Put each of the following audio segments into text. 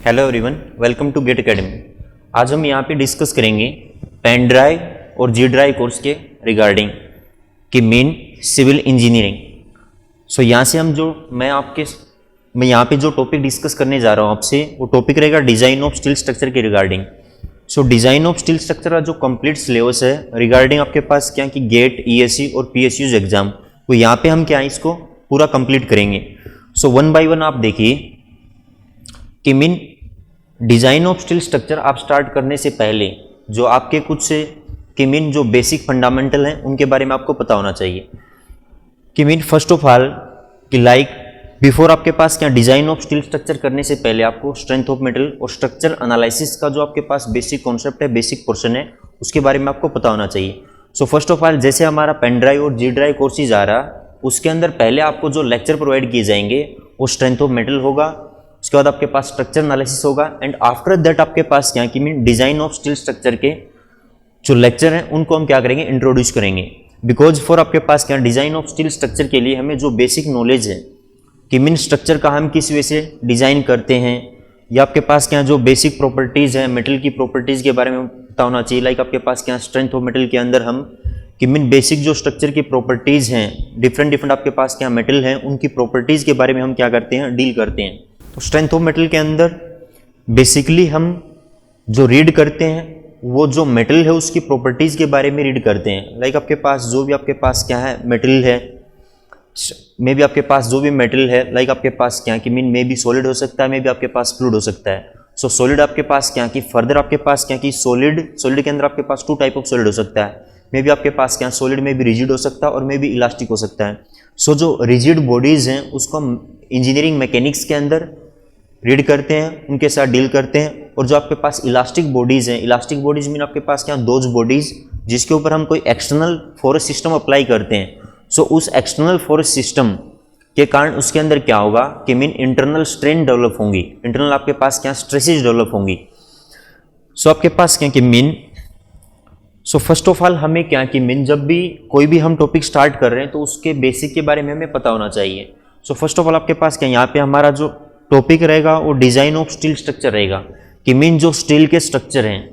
Hello everyone, welcome to GATE academy. आज हम यहाँ पे डिस्कस करेंगे पेन ड्राइव और जी ड्राइव कोर्स के रिगार्डिंग कि मेन सिविल इंजीनियरिंग। सो यहाँ से मैं यहाँ पे जो टॉपिक डिस्कस करने जा रहा हूँ आपसे, वो टॉपिक रहेगा डिज़ाइन ऑफ स्टील स्ट्रक्चर के regarding. So design of steel structure का जो कंप्लीट सिलेबस है रिगार्डिंग आपके पास क्या कि गेट, ईएससी और पीएसयू एग्जाम, तो यहाँ पे हम क्या है इसको पूरा कंप्लीट करेंगे। सो वन बाय वन आप देखिए कि mean design of steel structure आप स्टार्ट करने से पहले जो आपके कुछ से कि मीन जो बेसिक फंडामेंटल हैं उनके बारे में आपको पता होना चाहिए। कि मीन फर्स्ट ऑफ ऑल कि लाइक बिफोर आपके पास क्या डिज़ाइन ऑफ स्टील स्ट्रक्चर करने से पहले आपको स्ट्रेंथ ऑफ मेटल और स्ट्रक्चर एनालिसिस का जो आपके पास बेसिक कॉन्सेप्ट है, बेसिक पोर्शन है, उसके बारे में आपको पता होना चाहिए। सो फर्स्ट ऑफ ऑल जैसे हमारा पेन ड्राइव और जी ड्राइव कोर्सेज आ रहा, उसके अंदर पहले आपको जो लेक्चर प्रोवाइड किए जाएंगे वो स्ट्रेंथ ऑफ मेटल होगा, उसके बाद आपके पास स्ट्रक्चर एनालिसिस होगा एंड आफ्टर दैट आपके पास क्या कि mean design of steel structure के जो लेक्चर हैं उनको हम क्या करेंगे, इंट्रोड्यूस करेंगे। बिकॉज फॉर आपके पास क्या डिज़ाइन ऑफ स्टील स्ट्रक्चर के लिए हमें जो बेसिक नॉलेज है कि मीन स्ट्रक्चर का हम किस वे से डिज़ाइन करते हैं, या आपके पास क्या जो बेसिक प्रॉपर्टीज़ हैं मेटल की प्रॉपर्टीज़ के बारे में पता होना चाहिए। लाइक आपके पास क्या स्ट्रेंथ ऑफ मेटल के अंदर हम कि मीन बेसिक जो स्ट्रक्चर की प्रॉपर्टीज़ हैं, डिफरेंट आपके पास क्या मेटल हैं, उनकी प्रॉपर्टीज़ के बारे में हम क्या करते हैं, डील करते हैं। तो स्ट्रेंथ ऑफ मेटल के अंदर बेसिकली हम जो रीड करते हैं वो जो मेटल है उसकी प्रॉपर्टीज़ के बारे में रीड करते हैं। लाइक आपके पास जो भी आपके पास क्या है मेटल है, मे भी आपके पास जो भी मेटल है, लाइक आपके पास क्या कि मीन मे भी सॉलिड हो सकता है, मे भी आपके पास फ्लूइड हो सकता है। सो सॉलिड आपके पास क्या कि फर्दर आपके पास क्या कि सॉलिड के अंदर आपके पास 2 टाइप ऑफ सॉलिड हो सकता है। मे भी आपके पास क्या सॉलिड में भी रिजिड हो सकता है और मे भी इलास्टिक हो सकता है। सो जो रिजिड बॉडीज़ हैं उसको हम इंजीनियरिंग मैकेनिक्स के अंदर रीड करते हैं, उनके साथ डील करते हैं। और जो आपके पास इलास्टिक बॉडीज़ हैं, इलास्टिक बॉडीज़ मीन आपके पास क्या दोज बॉडीज़ जिसके ऊपर हम कोई एक्सटर्नल फोर्स सिस्टम अप्लाई करते हैं। सो उस एक्सटर्नल फोर्स सिस्टम के कारण उसके अंदर क्या होगा कि मीन इंटरनल स्ट्रेन डेवलप होंगी, इंटरनल आपके पास क्या स्ट्रेसेस डेवलप होंगी। सो आपके पास क्या कि mean so first of all हमें क्या कि मीन जब भी कोई भी हम टॉपिक स्टार्ट कर रहे हैं तो उसके बेसिक के बारे में हमें पता होना चाहिए। सो फर्स्ट ऑफ ऑल आपके पास क्या यहाँ पे हमारा जो टॉपिक रहेगा वो डिज़ाइन ऑफ स्टील स्ट्रक्चर रहेगा कि मीन जो स्टील के स्ट्रक्चर हैं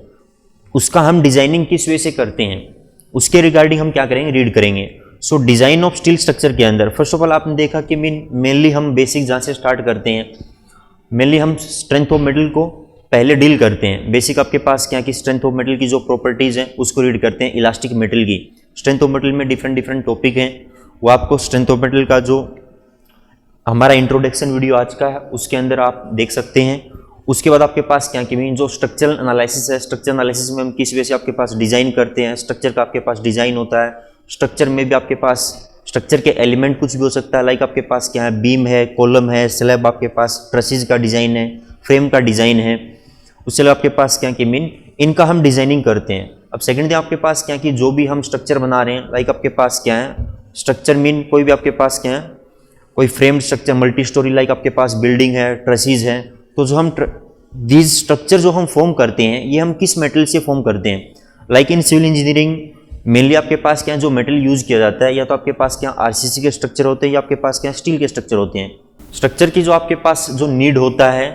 उसका हम डिज़ाइनिंग किस वे से करते हैं, उसके रिगार्डिंग हम क्या करेंगे, रीड करेंगे। सो डिज़ाइन ऑफ स्टील स्ट्रक्चर के अंदर फर्स्ट ऑफ ऑल आपने देखा कि मीन मेनली हम बेसिक जहाँ से स्टार्ट करते हैं, मेनली हम स्ट्रेंथ ऑफ मेटल को पहले डील करते हैं। बेसिक आपके पास क्या कि स्ट्रेंथ ऑफ मेटल की जो प्रॉपर्टीज़ हैं उसको रीड करते हैं। इलास्टिक मेटल की स्ट्रेंथ ऑफ मेटल में डिफरेंट टॉपिक हैं, वो आपको स्ट्रेंथ ऑफ मेटल का जो हमारा इंट्रोडक्शन वीडियो आज का है उसके अंदर आप देख सकते हैं। उसके बाद आपके पास क्या कि मीन जो स्ट्रक्चरल एनालिसिस है, स्ट्रक्चर एनालिसिस में हम किस वजह से आपके पास डिज़ाइन करते हैं, स्ट्रक्चर का आपके पास डिज़ाइन होता है। स्ट्रक्चर में भी आपके पास स्ट्रक्चर के एलिमेंट कुछ भी हो सकता है, लाइक आपके पास क्या है बीम है, कॉलम है, स्लैब, आपके पास ट्रसेज का डिज़ाइन है, फ्रेम का डिज़ाइन है। उसके अलावा आपके पास क्या कि मीन इनका हम डिज़ाइनिंग करते हैं। अब सेकेंड थिंग आपके पास क्या कि जो भी हम स्ट्रक्चर बना रहे हैं, लाइक आपके पास क्या है स्ट्रक्चर मीन कोई भी आपके पास क्या है कोई frame structure, multi storey, like आपके पास बिल्डिंग है, ट्रसेज है। तो जो हम दीज स्ट्रक्चर जो हम फॉर्म करते हैं ये हम किस मेटल से फॉर्म करते हैं। Like in civil engineering mainly आपके पास क्या जो मेटल यूज किया जाता है, या तो आपके पास क्या आरसीसी के स्ट्रक्चर होते हैं या आपके पास क्या स्टील के स्ट्रक्चर होते हैं। स्ट्रक्चर की जो आपके पास जो नीड होता है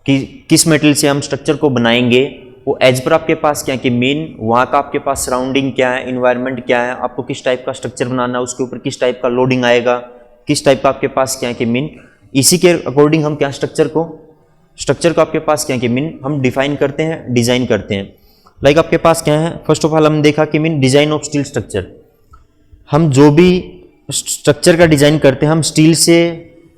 कि किस मेटल से हम स्ट्रक्चर को बनाएंगे, वो एज पर आपके पास क्या कि मेन वहाँ का आपके पास सराउंडिंग क्या है, इन्वायरमेंट क्या है, आपको किस टाइप का स्ट्रक्चर बनाना है, उसके ऊपर किस टाइप का लोडिंग आएगा, किस टाइप का आपके पास क्या है कि मीन इसी के अकॉर्डिंग हम क्या स्ट्रक्चर को आपके पास क्या कि मीन हम डिफाइन करते हैं, डिज़ाइन करते हैं। लाइक आपके पास क्या है फर्स्ट ऑफ ऑल हम देखा कि mean design of steel structure, हम जो भी स्ट्रक्चर का डिज़ाइन करते हैं हम स्टील से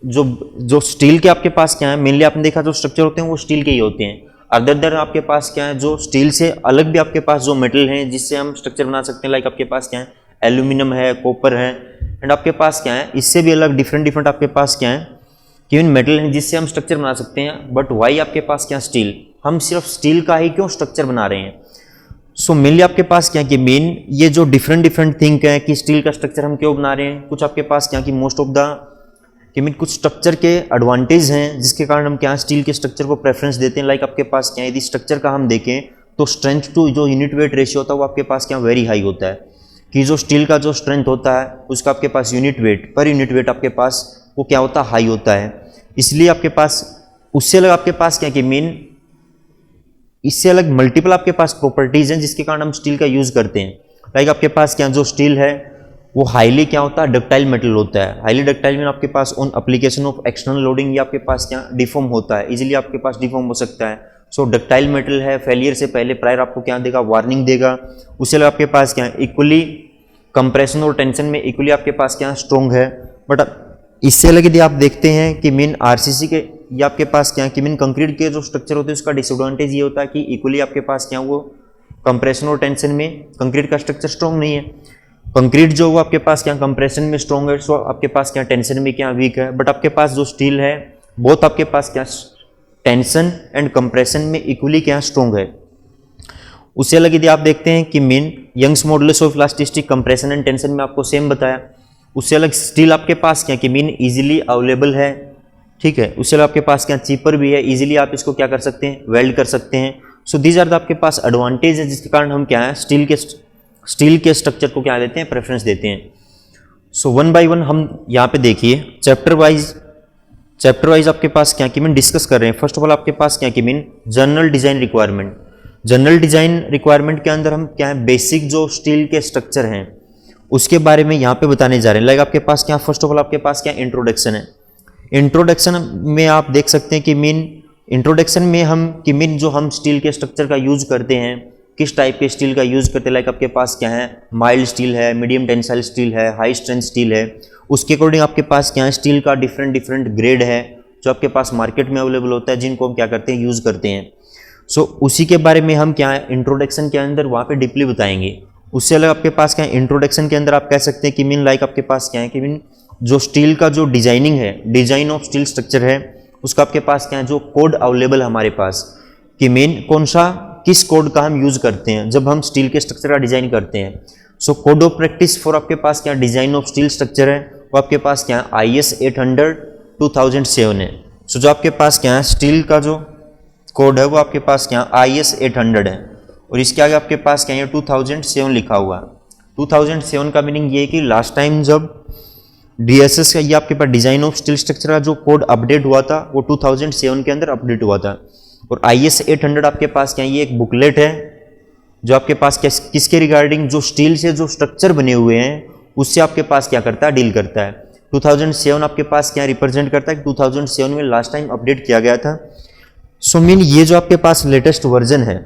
जो स्टील के आपके पास क्या है मेनली आपने देखा जो स्ट्रक्चर होते हैं वो स्टील के ही होते हैं। अदर देन आपके पास क्या है जो स्टील से अलग भी आपके पास जो मेटल हैं जिससे हम स्ट्रक्चर बना सकते हैं, लाइक आपके पास क्या है एल्यूमिनियम है, कॉपर है, एंड आपके पास क्या है इससे भी अलग डिफरेंट आपके पास क्या है कि मेटल है जिससे हम स्ट्रक्चर बना सकते हैं। बट वाई आपके पास क्या स्टील, हम सिर्फ स्टील का ही क्यों स्ट्रक्चर बना रहे हैं। सो मेनली आपके पास क्या कि मेन ये जो डिफरेंट थिंग है कि स्टील का स्ट्रक्चर हम क्यों बना रहे हैं। कुछ आपके पास क्या कि मोस्ट ऑफ द कि मीन कुछ स्ट्रक्चर के एडवांटेज हैं जिसके कारण हम क्या स्टील के स्ट्रक्चर को प्रेफरेंस देते हैं। लाइक आपके पास क्या यदि स्ट्रक्चर का हम देखें तो स्ट्रेंथ टू जो यूनिट वेट रेशियो होता है वो आपके पास क्या वेरी हाई होता है, कि जो स्टील का जो स्ट्रेंथ होता है उसका आपके पास यूनिट वेट पर यूनिट वेट आपके पास वो क्या होता है हाई होता है। इसलिए आपके पास उससे अलग आपके पास क्या कि मीन इससे अलग मल्टीपल आपके पास प्रॉपर्टीज हैं जिसके कारण हम स्टील का यूज करते हैं। लाइक आपके पास क्या जो स्टील है वो हाईली क्या होता है, डक्टाइल मेटल होता है। हाईली डक्टाइल में आपके pass on application of external loading ये आपके पास क्या डिफॉर्म होता है, इजीली आपके पास डिफॉर्म हो सकता है। सो डक्टाइल मेटल है, फेलियर से पहले प्रायर आपको क्या देगा, वार्निंग देगा। उससे अलग आपके पास क्या इक्वली कंप्रेशन और टेंशन में इक्वली आपके पास क्या स्ट्रॉन्ग है। बट इससे अलग यदि आप देखते हैं कि मीन आरसीसी के ये आपके पास क्या कि मीन कंक्रीट के जो स्ट्रक्चर होते हैं उसका डिसएडवांटेज ये होता है कि इक्वली आपके पास क्या वो कंप्रेशन और टेंशन में कंक्रीट का स्ट्रक्चर स्ट्रॉन्ग नहीं है। कंक्रीट जो वो आपके पास क्या कंप्रेशन में स्ट्रॉन्ग है, सो आपके पास क्या टेंशन में क्या वीक है। बट आपके पास जो स्टील है बहुत आपके पास क्या टेंशन एंड कंप्रेशन में इक्वली क्या स्ट्रॉन्ग है। उससे अलग यदि आप देखते हैं कि mean Young's modulus of elasticity compression and tension में आपको सेम बताया। उससे अलग स्टील आपके पास क्या कि मीन इजीली अवेलेबल है, ठीक है। उससे अलग आपके पास क्या चीपर भी है, इजीली आप इसको क्या कर सकते हैं, वेल्ड कर सकते हैं। सो दीज आर द आपके पास एडवांटेज है जिसके कारण हम क्या है स्टील के स्ट्रक्चर को क्या देते हैं, प्रेफरेंस देते हैं। सो वन बाय वन हम यहाँ पे देखिए चैप्टर वाइज आपके पास क्या कि मीन डिस्कस कर रहे हैं। फर्स्ट ऑफ ऑल आपके पास क्या कि mean general design requirement. General design requirement के अंदर हम क्या है बेसिक जो स्टील के स्ट्रक्चर हैं उसके बारे में यहाँ पे बताने जा रहे हैं। लाइक आपके पास क्या फर्स्ट ऑफ ऑल आपके पास क्या इंट्रोडक्शन है। इंट्रोडक्शन में आप देख सकते हैं कि मीन इंट्रोडक्शन में हम कि मीन जो हम स्टील के स्ट्रक्चर का यूज करते हैं, किस टाइप के स्टील का यूज करते हैं। लाइक आपके पास क्या है माइल्ड स्टील है, मीडियम टेंसाइल स्टील है, हाई स्ट्रेंथ स्टील है। उसके अकॉर्डिंग आपके पास क्या है स्टील का डिफरेंट ग्रेड है जो आपके पास मार्केट में अवेलेबल होता है, जिनको हम क्या करते हैं यूज करते हैं। सो उसी के बारे में हम क्या है इंट्रोडक्शन के अंदर वहाँ पे डीपली बताएंगे। उससे अलग आपके पास क्या है इंट्रोडक्शन के अंदर आप कह सकते हैं कि मीन लाइक आपके पास क्या है कि मीन जो स्टील का जो डिजाइनिंग है, डिजाइन ऑफ स्टील स्ट्रक्चर है, उसका आपके पास क्या है जो कोड अवेलेबल हमारे पास कि मेन कौन सा किस कोड का हम यूज करते हैं जब हम स्टील के स्ट्रक्चर का डिजाइन करते हैं। So code of practice for आपके पास क्या डिजाइन ऑफ स्टील स्ट्रक्चर है वो आपके पास क्या IS 800 2007 है। सो जो आपके पास क्या है स्टील का जो कोड है वो आपके पास क्या IS 800 है और इसके आगे आपके पास क्या है 2007 लिखा हुआ। 2007 का मीनिंग ये है कि लास्ट टाइम जब DSS का ये आपके पास डिजाइन ऑफ स्टील स्ट्रक्चर का जो कोड अपडेट हुआ था वो 2007 के अंदर अपडेट हुआ था। और IS 800 आपके पास क्या ये एक बुकलेट है जो आपके पास किसके रिगार्डिंग जो स्टील से जो स्ट्रक्चर बने हुए हैं उससे आपके पास क्या करता है डील करता है। 2007 आपके पास क्या रिप्रेजेंट करता है कि 2007 में लास्ट टाइम अपडेट किया गया था। सो मीन ये जो आपके पास लेटेस्ट वर्जन है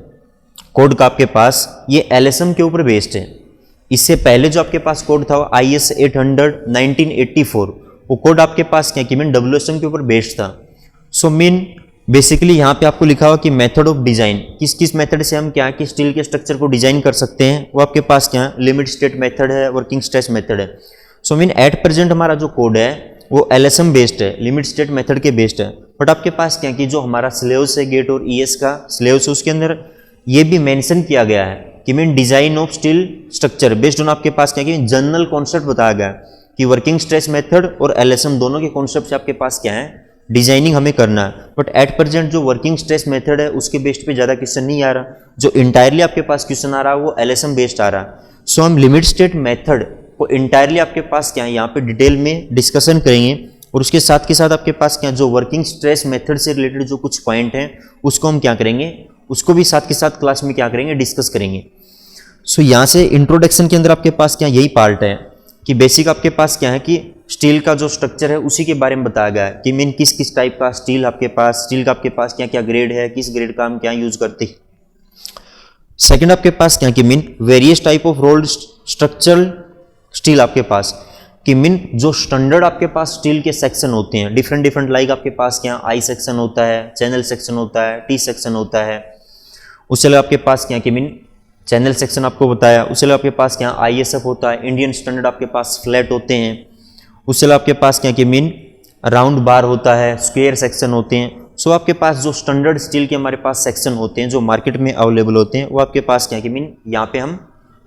कोड का आपके पास ये LSM के ऊपर बेस्ड है। इससे पहले जो आपके पास कोड था IS 800 1984 वो कोड आपके पास क्या कि मीन WSM के ऊपर बेस्ड था। सो मीन बेसिकली यहाँ पे आपको लिखा हुआ कि मेथड ऑफ डिजाइन किस मेथड से हम क्या कि स्टील के स्ट्रक्चर को डिजाइन कर सकते हैं वो आपके पास क्या लिमिट स्टेट मेथड है, वर्किंग स्ट्रेस मेथड है। सो मीन एट प्रेजेंट हमारा जो कोड है वो LSM बेस्ड है, लिमिट स्टेट मेथड के बेस्ड है। बट आपके पास क्या कि जो हमारा सिलेबस है गेट और ES का सिलेबस उसके अंदर ये भी मेंशन किया गया है कि mean design of steel structure based on आपके पास क्या कि जनरल कॉन्सेप्ट बताया गया कि वर्किंग स्ट्रेस मेथड और LSM दोनों के कॉन्सेप्ट से आपके पास क्या है डिजाइनिंग हमें करना है। बट एट प्रेजेंट जो वर्किंग स्ट्रेस मेथड है उसके बेस्ड पे ज़्यादा क्वेश्चन नहीं आ रहा, जो इंटायरली आपके पास क्वेश्चन आ रहा है वो LSM बेस्ड आ रहा है। सो हम लिमिट स्टेट मेथड को इंटायरली आपके पास क्या है यहाँ पे डिटेल में डिस्कशन करेंगे और उसके साथ के साथ आपके पास क्या जो वर्किंग स्ट्रेस मेथड से रिलेटेड जो कुछ पॉइंट हैं उसको हम क्या करेंगे उसको भी साथ के साथ क्लास में क्या करेंगे डिस्कस करेंगे। सो यहाँ से इंट्रोडक्शन के अंदर आपके पास क्या यही पार्ट है कि बेसिक आपके पास क्या है कि स्टील का जो स्ट्रक्चर है उसी के बारे में बताया गया है कि मीन किस टाइप का स्टील आपके पास स्टील का आपके पास क्या क्या ग्रेड है, किस ग्रेड का हम क्या यूज करते हैं। सेकंड आपके पास क्या कि mean various type of rolled structural steel आपके पास कि मीन जो स्टैंडर्ड आपके पास स्टील के सेक्शन होते हैं डिफरेंट लाइक आपके पास क्या I सेक्शन होता है, चैनल सेक्शन होता है, T सेक्शन होता है। उससे अलग आपके पास क्या कि मीन चैनल सेक्शन आपको बताया। उससे अलग आपके पास क्या ISF होता है, इंडियन स्टैंडर्ड आपके पास फ्लैट होते हैं। उससे अलग आपके पास क्या कि मीन राउंड बार होता है, स्क्वायर सेक्शन होते हैं। सो आपके पास जो स्टैंडर्ड स्टील के हमारे पास सेक्शन होते हैं जो मार्केट में अवेलेबल होते हैं वो आपके पास क्या कि मीन यहाँ पे हम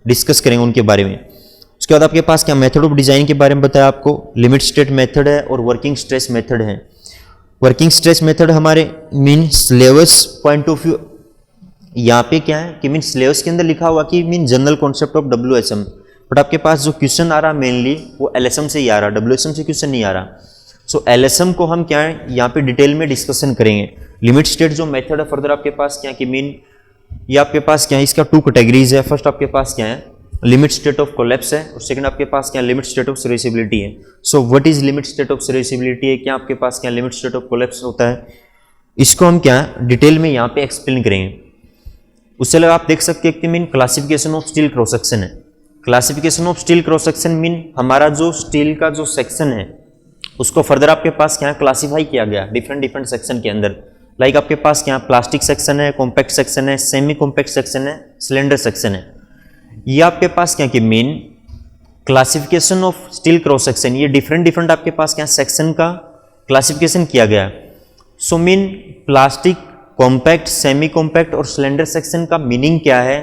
डिस्कस करेंगे उनके बारे में। उसके बाद आपके पास क्या मेथड ऑफ डिजाइन के बारे में बताया आपको, लिमिट स्टेट मेथड है और वर्किंग स्ट्रेस मेथड है। वर्किंग स्ट्रेस मेथड हमारे mean syllabus point of view यहाँ पे क्या है कि मीन सिलेबस के अंदर लिखा हुआ कि mean general concept of WSM, but आपके पास जो क्वेश्चन आ रहा मेनली वो LSM से ही आ रहा, WSM से क्वेश्चन नहीं आ रहा। सो LSM को हम क्या है यहाँ पे डिटेल में डिस्कशन करेंगे। लिमिट स्टेट जो मेथड है फर्दर आपके पास क्या है कि मीन ये आपके पास क्या है, इसका 2 कैटेगरीज है। फर्स्ट आपके पास क्या है, लिमिट स्टेट ऑफ कोलैप्स है, और सेकंड आपके पास क्या लिमिट स्टेट ऑफ सर्विसिबिलिटी है। So what is limit state of serviceability है, क्या आपके पास क्या लिमिट स्टेट ऑफ कोलैप्स होता है, इसको हम क्या डिटेल में यहाँ पे एक्सप्लेन करेंगे। उससे अलग आप देख सकते हैं कि mean classification of steel cross section है। Classification of steel cross section mean हमारा जो स्टील का जो सेक्शन है उसको फर्दर आपके पास क्या क्लासीफाई किया गया डिफरेंट सेक्शन के अंदर। लाइक आपके पास क्या प्लास्टिक सेक्शन है, कॉम्पैक्ट सेक्शन है, सेमी कॉम्पैक्ट सेक्शन है, सिलेंडर सेक्शन है। ये आपके पास क्या कि main classification of steel cross section, ये डिफरेंट आपके पास क्या सेक्शन का क्लासिफिकेशन किया गया है। So mean plastic, compact, semi compact और सिलेंडर सेक्शन का मीनिंग क्या है,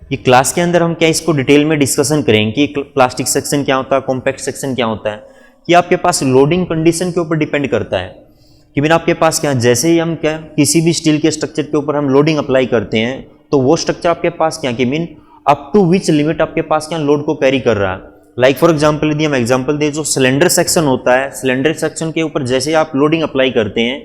ये क्लास के अंदर हम क्या इसको डिटेल में डिस्कशन करेंगे कि प्लास्टिक सेक्शन क्या होता है, कॉम्पैक्ट सेक्शन क्या होता है। कि आपके पास लोडिंग कंडीशन के ऊपर डिपेंड करता है कि मीन आपके पास क्या जैसे ही हम क्या किसी भी स्टील के स्ट्रक्चर के ऊपर हम लोडिंग अप्लाई करते हैं तो वो स्ट्रक्चर आपके पास क्या कि mean up to which limit आपके पास क्या लोड को कैरी कर रहा है। लाइक फॉर एग्जांपल यदि हम एग्जांपल दें, जो सिलेंडर सेक्शन होता है, सिलेंडर सेक्शन के ऊपर जैसे आप लोडिंग अप्लाई करते हैं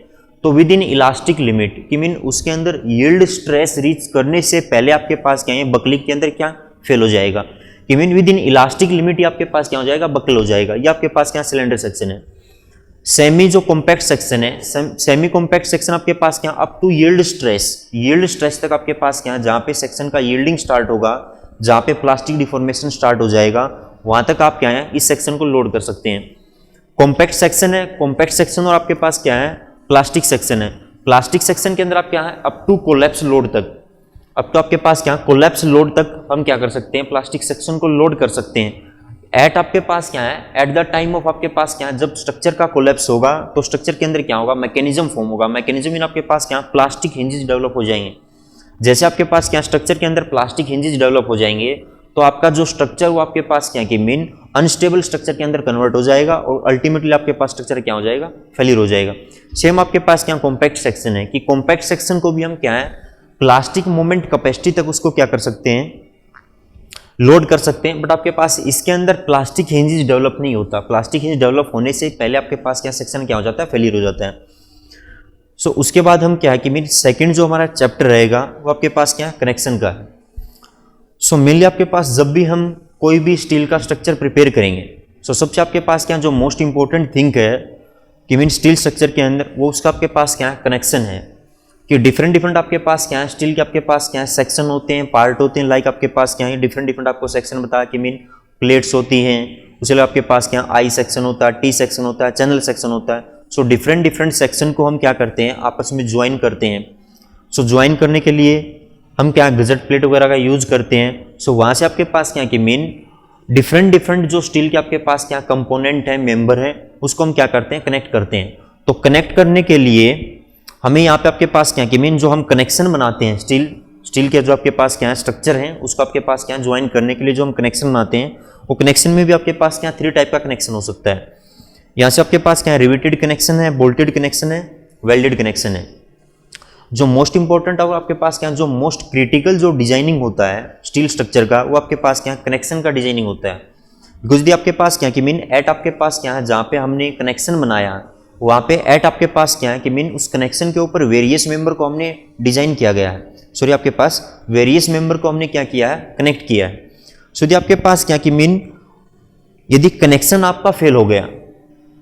तो विद इन इलास्टिक लिमिट कि मीन उसके अंदर यील्ड स्ट्रेस रीच करने से पहले आपके पास क्या है बकलिंग के अंदर क्या फेल हो जाएगा। कि mean within elastic limit ही आपके पास क्या हो जाएगा, बकल हो जाएगा। ये आपके पास क्या सिलेंडर सेक्शन है। सेमी जो कॉम्पैक्ट सेक्शन है, सेमी कॉम्पैक्ट सेक्शन आपके पास क्या अप टू यील्ड स्ट्रेस तक आपके पास क्या जहाँ पे सेक्शन का यील्डिंग स्टार्ट होगा, जहाँ पे प्लास्टिक डिफॉर्मेशन स्टार्ट हो जाएगा, वहां तक आप क्या है इस सेक्शन को लोड कर सकते हैं। कॉम्पैक्ट सेक्शन है, कॉम्पैक्ट सेक्शन और आपके पास क्या है प्लास्टिक सेक्शन है। प्लास्टिक सेक्शन के अंदर आप क्या है अप टू कोलैप्स लोड तक, अब तो आपके पास क्या कोलैप्स लोड तक हम क्या कर सकते हैं प्लास्टिक सेक्शन को लोड कर सकते हैं। एट आपके पास क्या है एट द टाइम ऑफ आपके पास क्या है जब स्ट्रक्चर का कोलैप्स होगा तो स्ट्रक्चर के अंदर क्या होगा मैकेनिज्म फॉर्म होगा। मैकेनिज्म इन आपके पास क्या प्लास्टिक हिंजेस डेवलप हो जाएंगे। जैसे आपके पास क्या स्ट्रक्चर के अंदर प्लास्टिक हिंजेस डेवलप हो जाएंगे तो आपका जो स्ट्रक्चर वो आपके पास क्या कि मीन अनस्टेबल स्ट्रक्चर के अंदर कन्वर्ट हो जाएगा और अल्टीमेटली आपके पास स्ट्रक्चर क्या हो जाएगा फेलियर हो जाएगा। सेम आपके पास क्या कॉम्पैक्ट सेक्शन है कि कॉम्पैक्ट सेक्शन को भी हम क्या है प्लास्टिक मोमेंट कैपेसिटी तक उसको क्या कर सकते हैं लोड कर सकते हैं। बट आपके पास इसके अंदर प्लास्टिक हिंजेस डेवलप नहीं होता। प्लास्टिक हिंज डेवलप होने से पहले आपके पास क्या सेक्शन क्या हो जाता है फेलियर हो जाता है। सो उसके बाद हम क्या है कि मीन सेकंड जो हमारा चैप्टर रहेगा वो आपके पास क्या कनेक्शन का है। सो मेनली आपके पास जब भी हम कोई भी स्टील का स्ट्रक्चर प्रिपेयर करेंगे सो सबसे आपके पास क्या जो मोस्ट इंपॉर्टेंट थिंग है कि मीन स्टील स्ट्रक्चर के अंदर वो उसका आपके पास क्या कनेक्शन है कि डिफरेंट आपके पास क्या है स्टील के आपके पास क्या है सेक्शन होते हैं, पार्ट होते हैं। लाइक आपके पास क्या है डिफरेंट आपको सेक्शन बताया कि मीन प्लेट्स होती हैं, उसके लिए आपके पास क्या आई सेक्शन होता है, टी सेक्शन होता है, चैनल सेक्शन होता है। सो डिफरेंट सेक्शन को हम क्या करते हैं आपस में ज्वाइन करते हैं। सो ज्वाइन करने के लिए हम क्या गजट प्लेट वगैरह का यूज करते हैं। सो वहाँ से आपके पास क्या कि मीन डिफरेंट जो स्टील के आपके पास क्या कंपोनेंट है, मेंबर है, उसको हम क्या करते हैं कनेक्ट करते हैं। तो कनेक्ट करने के लिए हमें यहाँ पे आपके पास क्या कि मीन जो हम कनेक्शन बनाते हैं स्टील के जो आपके पास क्या है स्ट्रक्चर है उसको आपके पास क्या ज्वाइन करने के लिए जो हम कनेक्शन बनाते हैं वो कनेक्शन में भी आपके पास क्या 3 टाइप का कनेक्शन हो सकता है। यहाँ से आपके पास क्या है रिवेटेड कनेक्शन है, बोल्टेड कनेक्शन है, वेल्डेड कनेक्शन है। जो मोस्ट इंपॉर्टेंट है वो आपके पास क्या जो मोस्ट क्रिटिकल जो डिजाइनिंग होता है स्टील स्ट्रक्चर का वो आपके पास क्या कनेक्शन का डिजाइनिंग होता है। बिकॉज दी आपके पास क्या कि मीन एट आपके पास क्या है जहाँ पे हमने कनेक्शन बनाया वहाँ पे एट आपके पास क्या है कि मीन उस कनेक्शन के ऊपर वेरियस मेंबर को हमने डिजाइन किया गया है। सॉरी आपके पास वेरियस मेंबर को हमने क्या किया है कनेक्ट किया है। सो यदि आपके पास क्या कि मीन यदि कनेक्शन आपका फेल हो गया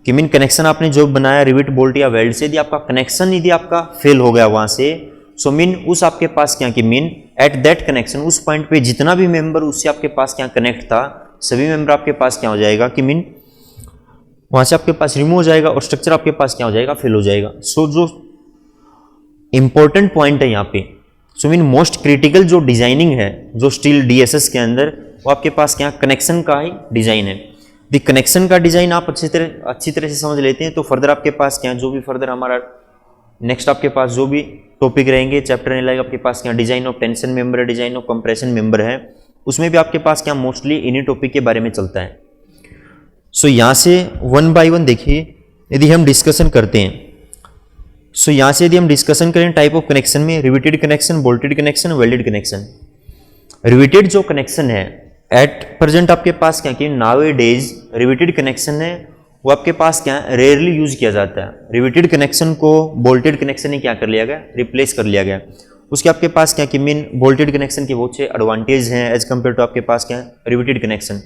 कि मीन कनेक्शन आपने जो बनाया रिवेट बोल्ट या वेल्ड से, यदि आपका कनेक्शन यदि आपका फेल हो गया वहां से, सो मीन उस आपके पास क्या कि मीन एट दैट कनेक्शन उस पॉइंट पे जितना भी मेंबर उससे आपके पास क्या कनेक्ट था सभी मेंबर आपके पास क्या हो जाएगा कि मीन वहां से आपके पास रिमूव हो जाएगा और स्ट्रक्चर आपके पास क्या हो जाएगा फेल हो जाएगा। सो जो इंपॉर्टेंट पॉइंट है यहाँ पे सो मीन मोस्ट क्रिटिकल जो डिजाइनिंग है जो स्टील डीएसएस के अंदर वो आपके पास क्या कनेक्शन का ही डिजाइन है। दी कनेक्शन का डिजाइन आप अच्छी तरह से समझ लेते हैं तो फर्दर आपके पास क्या जो भी फर्दर हमारा नेक्स्ट आपके पास जो भी टॉपिक रहेंगे चैप्टर नहीं लाइक आपके पास क्या डिजाइन ऑफ टेंशन मेंबर है, डिजाइन ऑफ कंप्रेशन मेंबर है, उसमें भी आपके पास क्या मोस्टली इन्हीं टॉपिक के बारे में चलता है। सो यहाँ से 1 बाय 1 देखिए यदि हम डिस्कशन करते हैं। सो यहाँ से यदि हम डिस्कशन करें टाइप ऑफ कनेक्शन में riveted connection, bolted connection, welded connection. Riveted जो कनेक्शन है एट प्रेजेंट आपके पास क्या कि नाउ ए डेज रिवेटेड कनेक्शन है वो आपके पास क्या है, रेयरली यूज किया जाता है। रिवेटेड कनेक्शन को बोल्टेड कनेक्शन ने क्या कर लिया गया, रिप्लेस कर लिया गया। उसके आपके पास क्या कि मीन बोल्टेड कनेक्शन के बहुत से एडवांटेज हैं एज कम्पेयर टू आपके पास क्या है, रिवेटेड कनेक्शन।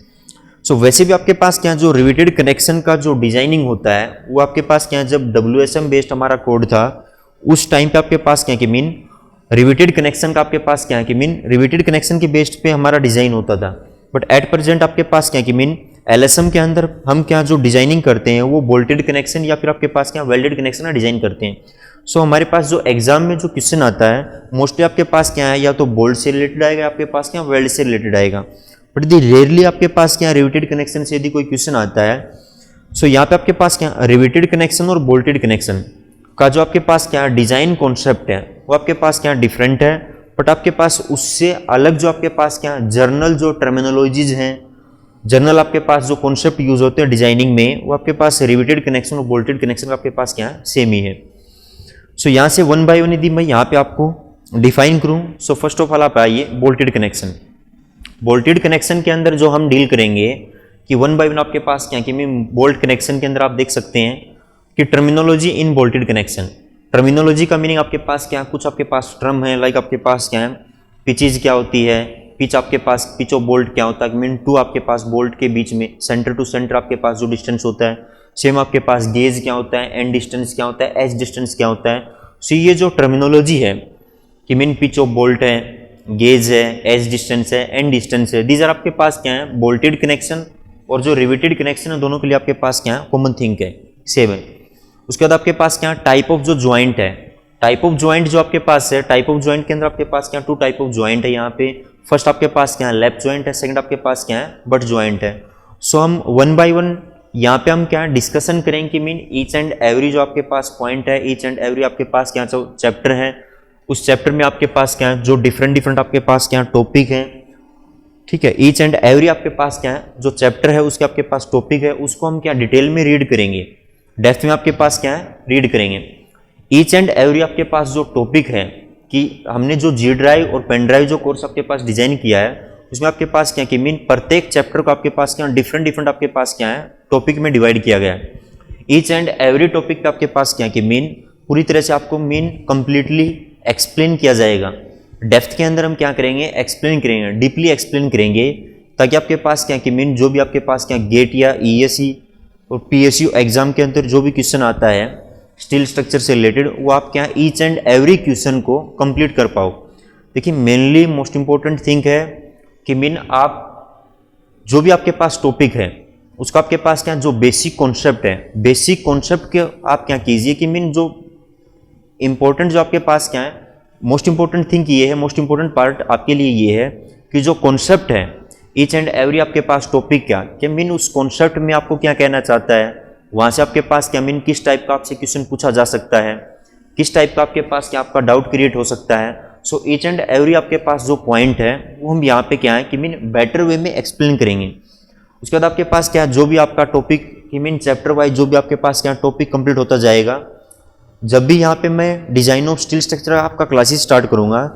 सो वैसे भी आपके पास क्या, जो रिवेटेड कनेक्शन का जो डिजाइनिंग होता है वो आपके पास क्या है, जब WSM बेस्ड हमारा कोड था उस टाइम पे आपके पास क्या कि मीन रिवेटेड कनेक्शन का आपके पास क्या है कि मीन रिवेटेड कनेक्शन के बेस्ड पे हमारा डिजाइन होता था। बट एट प्रेजेंट आपके पास क्या कि मीन LSM के अंदर हम क्या जो डिजाइनिंग करते हैं वो बोल्टेड कनेक्शन या फिर आपके पास क्या वेल्डेड कनेक्शन का डिजाइन करते हैं। सो हमारे पास जो एग्जाम में जो क्वेश्चन आता है मोस्टली आपके पास क्या है, या तो बोल्ट से रिलेटेड आएगा, आपके पास क्या वेल्ड से रिलेटेड आएगा। बट यदि रेयरली आपके पास क्या रिवेटेड कनेक्शन से यदि कोई क्वेश्चन आता है, सो यहाँ पे आपके पास क्या रिवेटेड कनेक्शन और बोल्टेड कनेक्शन का जो आपके पास क्या डिजाइन कॉन्सेप्ट है वो आपके पास क्या डिफरेंट है। बट आपके पास उससे अलग जो आपके पास क्या जर्नल जो टर्मिनोलॉजीज हैं, जर्नल आपके पास जो कॉन्सेप्ट यूज होते हैं डिजाइनिंग में, वो आपके पास रिवेटेड कनेक्शन और बोल्टेड कनेक्शन का आपके पास क्या सेम ही है। सो यहाँ से वन बाय वन यदि मैं यहाँ पे आपको डिफाइन करूँ, सो फर्स्ट ऑफ ऑल आप आइए बोल्टेड कनेक्शन। बोल्टेड कनेक्शन के अंदर जो हम डील करेंगे कि वन बाय वन आपके पास क्या कि बोल्ट कनेक्शन के अंदर आप देख सकते हैं कि टर्मिनोलॉजी इन बोल्टेड कनेक्शन। टर्मिनोलॉजी का मीनिंग आपके पास क्या, कुछ आपके पास टर्म है, लाइक आपके पास क्या है पिचेज क्या होती है, पिच आपके पास पिच ऑफ बोल्ट क्या होता है, मीन टू आपके पास बोल्ट के बीच में सेंटर टू सेंटर आपके पास जो डिस्टेंस होता है। सेम आपके पास गेज क्या होता है, एंड डिस्टेंस क्या होता है, एज डिस्टेंस क्या होता है। सो ये जो टर्मिनोलॉजी है कि मीन पिच ऑफ बोल्ट है, गेज है, एज डिस्टेंस है, एंड डिस्टेंस है, दीज आर आपके पास क्या है बोल्टेड कनेक्शन और जो रिवेटेड कनेक्शन है दोनों के लिए आपके पास क्या है कॉमन थिंग है, सेम है। उसके बाद आपके पास क्या टाइप ऑफ जो ज्वाइंट है, टाइप ऑफ ज्वाइंट जो आपके पास है, टाइप ऑफ ज्वाइंट के अंदर आपके पास क्या टू टाइप ऑफ ज्वाइंट है। यहाँ पे फर्स्ट आपके पास क्या है लेफ्ट ज्वाइंट है, सेकंड आपके पास क्या है बट ज्वाइंट है। सो हम वन बाय वन यहाँ पे हम क्या डिस्कशन करेंगे कि मीन ईच एंड एवरी जो आपके पास पॉइंट है, ईच एंड एवरी आपके पास क्या जो चैप्टर है उस चैप्टर में आपके पास क्या है जो डिफरेंट आपके पास क्या टॉपिक है, ठीक है। ईच एंड एवरी आपके पास क्या है जो चैप्टर है उसके आपके पास टॉपिक है, उसको हम क्या डिटेल में रीड करेंगे, डेप्थ में आपके पास क्या है रीड करेंगे। ईच एंड एवरी आपके पास जो टॉपिक है कि हमने जो जी ड्राइव और पेन ड्राइव जो कोर्स आपके पास डिजाइन किया है उसमें आपके पास क्या कि मीन प्रत्येक चैप्टर को आपके पास क्या डिफरेंट आपके पास क्या है टॉपिक में डिवाइड किया गया है। ईच एंड एवरी टॉपिक पे आपके पास क्या कि मीन पूरी तरह से आपको मीन कंप्लीटली एक्सप्लेन किया जाएगा। डेप्थ के अंदर हम क्या करेंगे एक्सप्लेन करेंगे, डीपली एक्सप्लेन करेंगे, ताकि आपके पास क्या कि मीन जो भी आपके पास क्या गेट या ESE और PSU एग्जाम के अंदर जो भी क्वेश्चन आता है स्टील स्ट्रक्चर से रिलेटेड वो आप क्या ईच एंड एवरी क्वेश्चन को कंप्लीट कर पाओ। देखिए मेनली मोस्ट इंपॉर्टेंट थिंग है कि मीन आप जो भी आपके पास टॉपिक है उसका आपके पास क्या जो बेसिक कॉन्सेप्ट है, बेसिक कॉन्सेप्ट के आप क्या कीजिए कि मीन जो इंपॉर्टेंट जो आपके पास क्या है मोस्ट इंपॉर्टेंट थिंग ये है, मोस्ट इंपॉर्टेंट पार्ट आपके लिए ये है कि जो कॉन्सेप्ट है ईच एंड एवरी आपके पास टॉपिक क्या कि मीन उस कॉन्सेप्ट में आपको क्या कहना चाहता है, वहां से आपके पास क्या मीन किस टाइप का आपसे क्वेश्चन पूछा जा सकता है, किस टाइप का आपके पास क्या आपका डाउट क्रिएट हो सकता है। सो ईच एंड एवरी आपके पास जो पॉइंट है वो हम यहाँ पे क्या है कि मीन बेटर वे में एक्सप्लेन करेंगे। उसके बाद आपके पास क्या जो भी आपका टॉपिक कि मीन चैप्टर वाइज जो भी आपके पास क्या टॉपिक कंप्लीट होता जाएगा, जब भी यहाँ पे मैं डिजाइन ऑफ स्टील स्ट्रक्चर आपका क्लासेस स्टार्ट करूँगा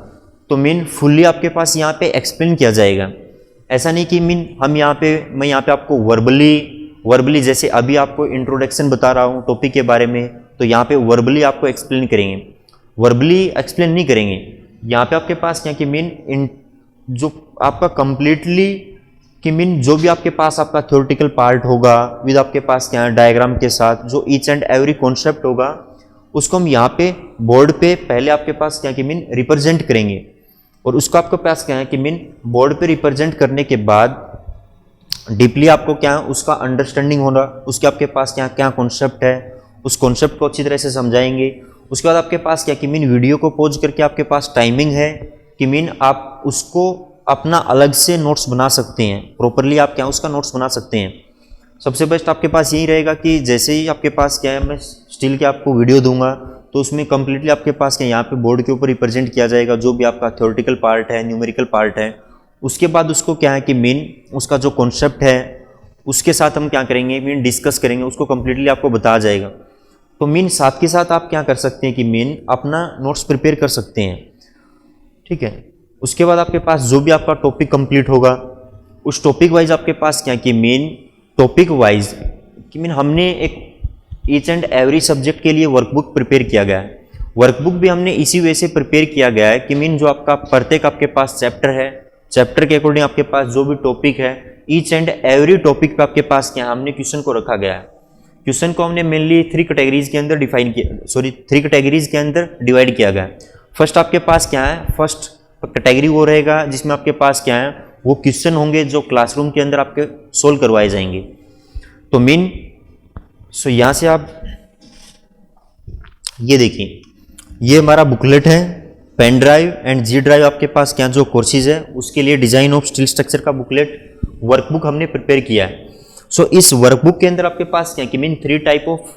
तो मीन फुल्ली आपके पास यहाँ पे एक्सप्लेन किया जाएगा। ऐसा नहीं कि मीन हम यहाँ पे मैं यहाँ पे आपको वर्बली जैसे अभी आपको इंट्रोडक्शन बता रहा हूँ टॉपिक के बारे में, तो यहाँ पे वर्बली आपको एक्सप्लेन करेंगे, वर्बली एक्सप्लेन नहीं करेंगे। यहाँ पे आपके पास क्या कि मीन जो आपका कंप्लीटली कि मीन जो भी आपके पास आपका थ्योरेटिकल पार्ट होगा विद आपके पास क्या डायग्राम के साथ जो ईच एंड एवरी कॉन्सेप्ट होगा उसको हम यहाँ पे बोर्ड पे पहले आपके पास क्या कि मीन रिप्रेजेंट करेंगे, और उसको आपके पास क्या है कि मीन बोर्ड पे रिप्रेजेंट करने के बाद डीपली आपको क्या उसका अंडरस्टैंडिंग होना, उसके आपके पास क्या कॉन्सेप्ट है उस कॉन्सेप्ट को अच्छी तरह से समझाएंगे। उसके बाद आपके पास क्या कि मीन वीडियो को पॉज करके आपके पास टाइमिंग है कि मीन आप उसको अपना अलग से नोट्स बना सकते हैं, प्रॉपरली आप क्या उसका नोट्स बना सकते हैं। सबसे बेस्ट आपके पास यही रहेगा कि जैसे ही आपके पास क्या है मैं स्टील के आपको वीडियो दूंगा तो उसमें कंप्लीटली आपके पास क्या यहाँ पे बोर्ड के ऊपर रिप्रेजेंट किया जाएगा जो भी आपका थ्योरेटिकल पार्ट है, न्यूमेरिकल पार्ट है। उसके बाद उसको क्या है कि मेन उसका जो कॉन्सेप्ट है उसके साथ हम क्या करेंगे मीन डिस्कस करेंगे, उसको कंप्लीटली आपको बताया जाएगा। तो मीन साथ के साथ आप क्या कर सकते हैं कि मेन अपना नोट्स प्रिपेयर कर सकते हैं, ठीक है। उसके बाद आपके पास जो भी आपका टॉपिक कंप्लीट होगा उस टॉपिक वाइज आपके पास क्या कि मेन टॉपिक वाइज कि मीन हमने एक ईच एंड एवरी सब्जेक्ट के लिए वर्कबुक प्रिपेयर किया गया है। वर्कबुक भी हमने इसी वे से प्रिपेयर किया गया है कि मीन जो आपका प्रत्येक आपके पास चैप्टर है, चैप्टर के अकॉर्डिंग आपके पास जो भी टॉपिक है, ईच एंड एवरी टॉपिक पे आपके पास क्या हमने क्वेश्चन को रखा गया है। क्वेश्चन को हमने मेनली थ्री कैटेगरीज के अंदर थ्री कैटेगरीज के अंदर डिवाइड किया गया है। फर्स्ट आपके पास क्या है, फर्स्ट कैटेगरी वो रहेगा जिसमें आपके पास क्या है वो क्वेश्चन होंगे जो क्लासरूम के अंदर आपके सोल्व करवाए जाएंगे। तो मीन यहाँ से आप ये देखिए, ये हमारा बुकलेट है, pen drive and G drive आपके पास क्या जो कोर्सेज है उसके लिए डिजाइन ऑफ स्टील स्ट्रक्चर का बुकलेट वर्कबुक हमने प्रिपेयर किया है। इस वर्कबुक के अंदर आपके पास क्या कि मीन 3 टाइप ऑफ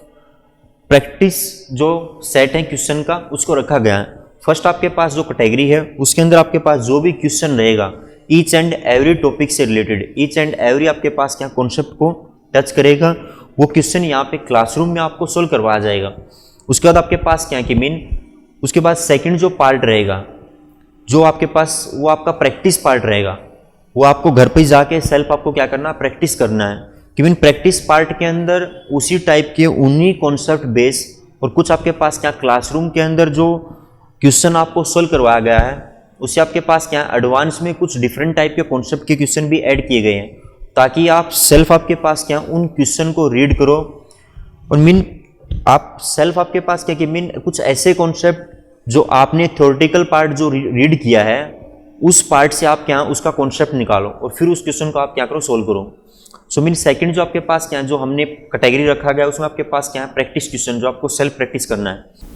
प्रैक्टिस जो सेट है क्वेश्चन का उसको रखा गया है। फर्स्ट आपके पास जो कैटेगरी है उसके अंदर आपके पास जो भी क्वेश्चन रहेगा ईच एंड एवरी टॉपिक से रिलेटेड, ईच एंड एवरी आपके पास क्या कॉन्सेप्ट को टच करेगा, वो क्वेश्चन यहाँ पे क्लासरूम में आपको सोल्व करवाया जाएगा। उसके बाद आपके पास क्या कि मीन उसके बाद सेकंड जो पार्ट रहेगा जो आपके पास वो आपका प्रैक्टिस पार्ट रहेगा, वो आपको घर पे जाके सेल्फ आपको क्या करना प्रैक्टिस करना है कि मीन प्रैक्टिस पार्ट के अंदर उसी टाइप के उन्हीं कॉन्सेप्ट बेस और कुछ आपके पास क्या क्लासरूम के अंदर जो क्वेश्चन आपको सोल्व करवाया गया है उससे आपके पास क्या एडवांस में कुछ डिफरेंट टाइप के कॉन्सेप्ट के क्वेश्चन भी ऐड किए गए हैं ताकि आप सेल्फ आपके पास क्या उन क्वेश्चन को रीड करो और मीन आप सेल्फ आपके पास क्या कि मीन कुछ ऐसे कॉन्सेप्ट जो आपने थ्योरेटिकल पार्ट जो रीड किया है उस पार्ट से आप क्या उसका कॉन्सेप्ट निकालो और फिर उस क्वेश्चन को आप क्या करो सोल्व करो। मीन सेकंड जो आपके पास क्या जो हमने कैटेगरी रखा गया उसमें आपके पास क्या है प्रैक्टिस क्वेश्चन जो आपको सेल्फ प्रैक्टिस करना है।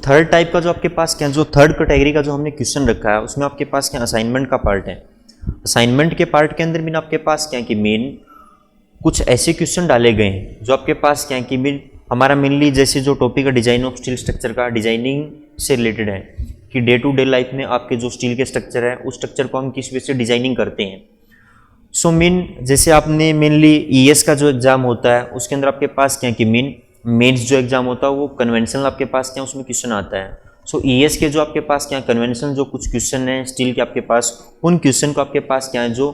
थर्ड टाइप का जो आपके पास क्या जो थर्ड कैटेगरी का जो हमने क्वेश्चन रखा है उसमें आपके पास क्या असाइनमेंट का पार्ट है। असाइनमेंट के पार्ट के अंदर मीन आपके पास क्या कि मेन कुछ ऐसे क्वेश्चन डाले गए हैं जो आपके पास क्या कि मीन हमारा मेनली जैसे जो टॉपिक है डिजाइन ऑफ स्टील स्ट्रक्चर का डिजाइनिंग से रिलेटेड है कि डे टू डे लाइफ में आपके जो स्टील के स्ट्रक्चर है उस स्ट्रक्चर को हम किस वे से डिजाइनिंग करते हैं। मीन जैसे आपने मेनली ईएस का जो एग्जाम होता है उसके अंदर आपके पास क्या कि मेंस जो एग्जाम होता है वो कन्वेंशनल आपके पास क्या उसमें क्वेश्चन आता है। ईएस के जो आपके पास क्या कन्वेंशनल जो कुछ क्वेश्चन है स्टील के आपके पास उन क्वेश्चन को आपके पास क्या है जो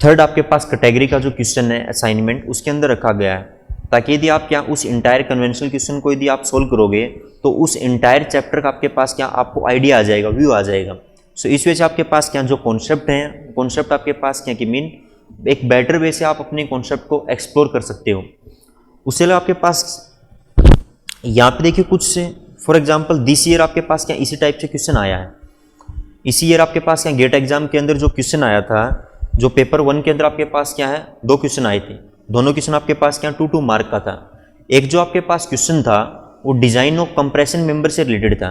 थर्ड आपके पास कैटेगरी का जो क्वेश्चन है असाइनमेंट उसके अंदर रखा गया है ताकि यदि आप क्या उस इंटायर कन्वेंशनल क्वेश्चन को यदि आप सोल्व करोगे तो उस इंटायर चैप्टर का आपके पास क्या आपको आइडिया आ जाएगा, व्यू आ जाएगा। इस वजह से आपके पास क्या जो कॉन्सेप्ट हैं कॉन्सेप्ट आपके पास क्या कि मीन एक बेटर वे से आप अपने कॉन्सेप्ट को एक्सप्लोर कर सकते हो। उससे अलावा आपके पास यहाँ पे देखिए कुछ से फॉर एग्जांपल दिस ईयर आपके पास क्या इसी टाइप से क्वेश्चन आया है। इसी ईयर आपके पास क्या गेट एग्जाम के अंदर जो क्वेश्चन आया था जो पेपर 1 के अंदर आपके पास क्या है 2 क्वेश्चन आए थे, दोनों क्वेश्चन आपके पास क्या 2-2 मार्क का था। एक जो आपके पास क्वेश्चन था वो डिजाइन ऑफ कंप्रेशन मेंबर से रिलेटेड था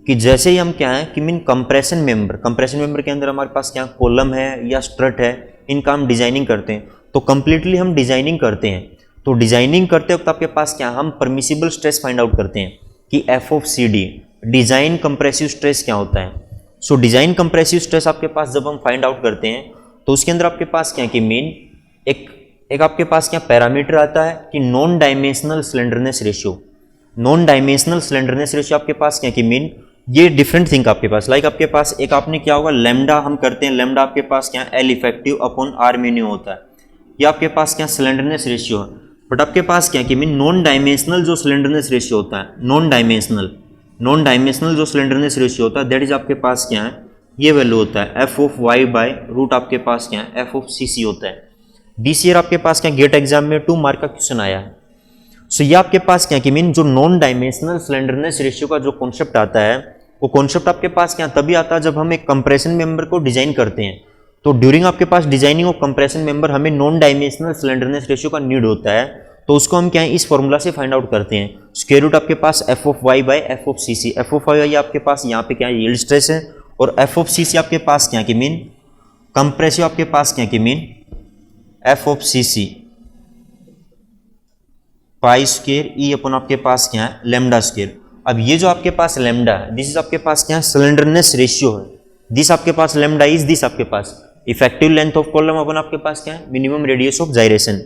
कि जैसे ही हम क्या है कि मीन कंप्रेशन मेंबर के अंदर हमारे पास क्या कॉलम है या स्ट्रट है इनका हम डिजाइनिंग करते हैं तो कंप्लीटली हम डिजाइनिंग करते हैं। तो डिजाइनिंग करते वक्त आपके पास क्या हम परमिसिबल स्ट्रेस फाइंड आउट करते हैं कि F of C D design compressive stress क्या होता है। डिजाइन कंप्रेसिव स्ट्रेस आपके पास जब हम फाइंड आउट करते हैं तो उसके अंदर आपके पास क्या कि मीन एक आपके पास क्या पैरामीटर आता है कि non dimensional slenderness ratio. Non dimensional slenderness ratio आपके पास क्या कि मीन ये डिफरेंट थिंग आपके पास लाइक आपके पास एक आपने क्या होगा लेमडा हम करते हैं, लेमडा आपके पास क्या L effective upon R minimum होता है, ये आपके पास क्या स्लेंडरनेस रेशियो है। बट आपके पास क्या कि मीन नॉन डायमेंशनल जो स्लेंडरनेस रेशियो होता है नॉन डायमेंशनल जो स्लेंडरनेस रेशियो होता है दैट इज आपके पास क्या है ये वैल्यू होता है F of Y by root आपके पास क्या है एफ ऑफ सी सी होता है। दिस ईयर आपके पास क्या गेट एग्जाम में 2 मार्क का क्वेश्चन आया है। ये आपके पास क्या कि मीन जो नॉन डायमेंशनल स्लेंडरनेस रेशियो का जो कॉन्सेप्ट आता है वो कॉन्सेप्ट आपके पास क्या तभी आता है जब हम एक कंप्रेशन मेंबर को डिजाइन करते हैं। तो ड्यूरिंग आपके पास डिजाइनिंग ऑफ कंप्रेशन मेंबर हमें नॉन डायमेंशनल स्लेंडरनेस रेशियो का नीड होता है तो उसको हम क्या है इस फॉर्मूला से फाइंड आउट करते हैं। स्क्वायर रूट आपके पास F of Y by F of C C, F of Y आपके पास यहाँ पे क्या है यील्ड स्ट्रेस है और एफ ऑफ सी सी आपके पास क्या कि मीन कंप्रेसिव आपके पास क्या कि mean F of C C pi square E upon आपके पास क्या है लेमडा स्क्वायर। अब ये जो आपके पास लेमडा है दिस इज आपके पास क्या है स्लेंडरनेस रेशियो है, दिस आपके पास लेमडा इज दिस आपके पास इफेक्टिव लेंथ ऑफ कॉलम अपन आपके पास क्या है मिनिमम रेडियस ऑफ जायरेशन,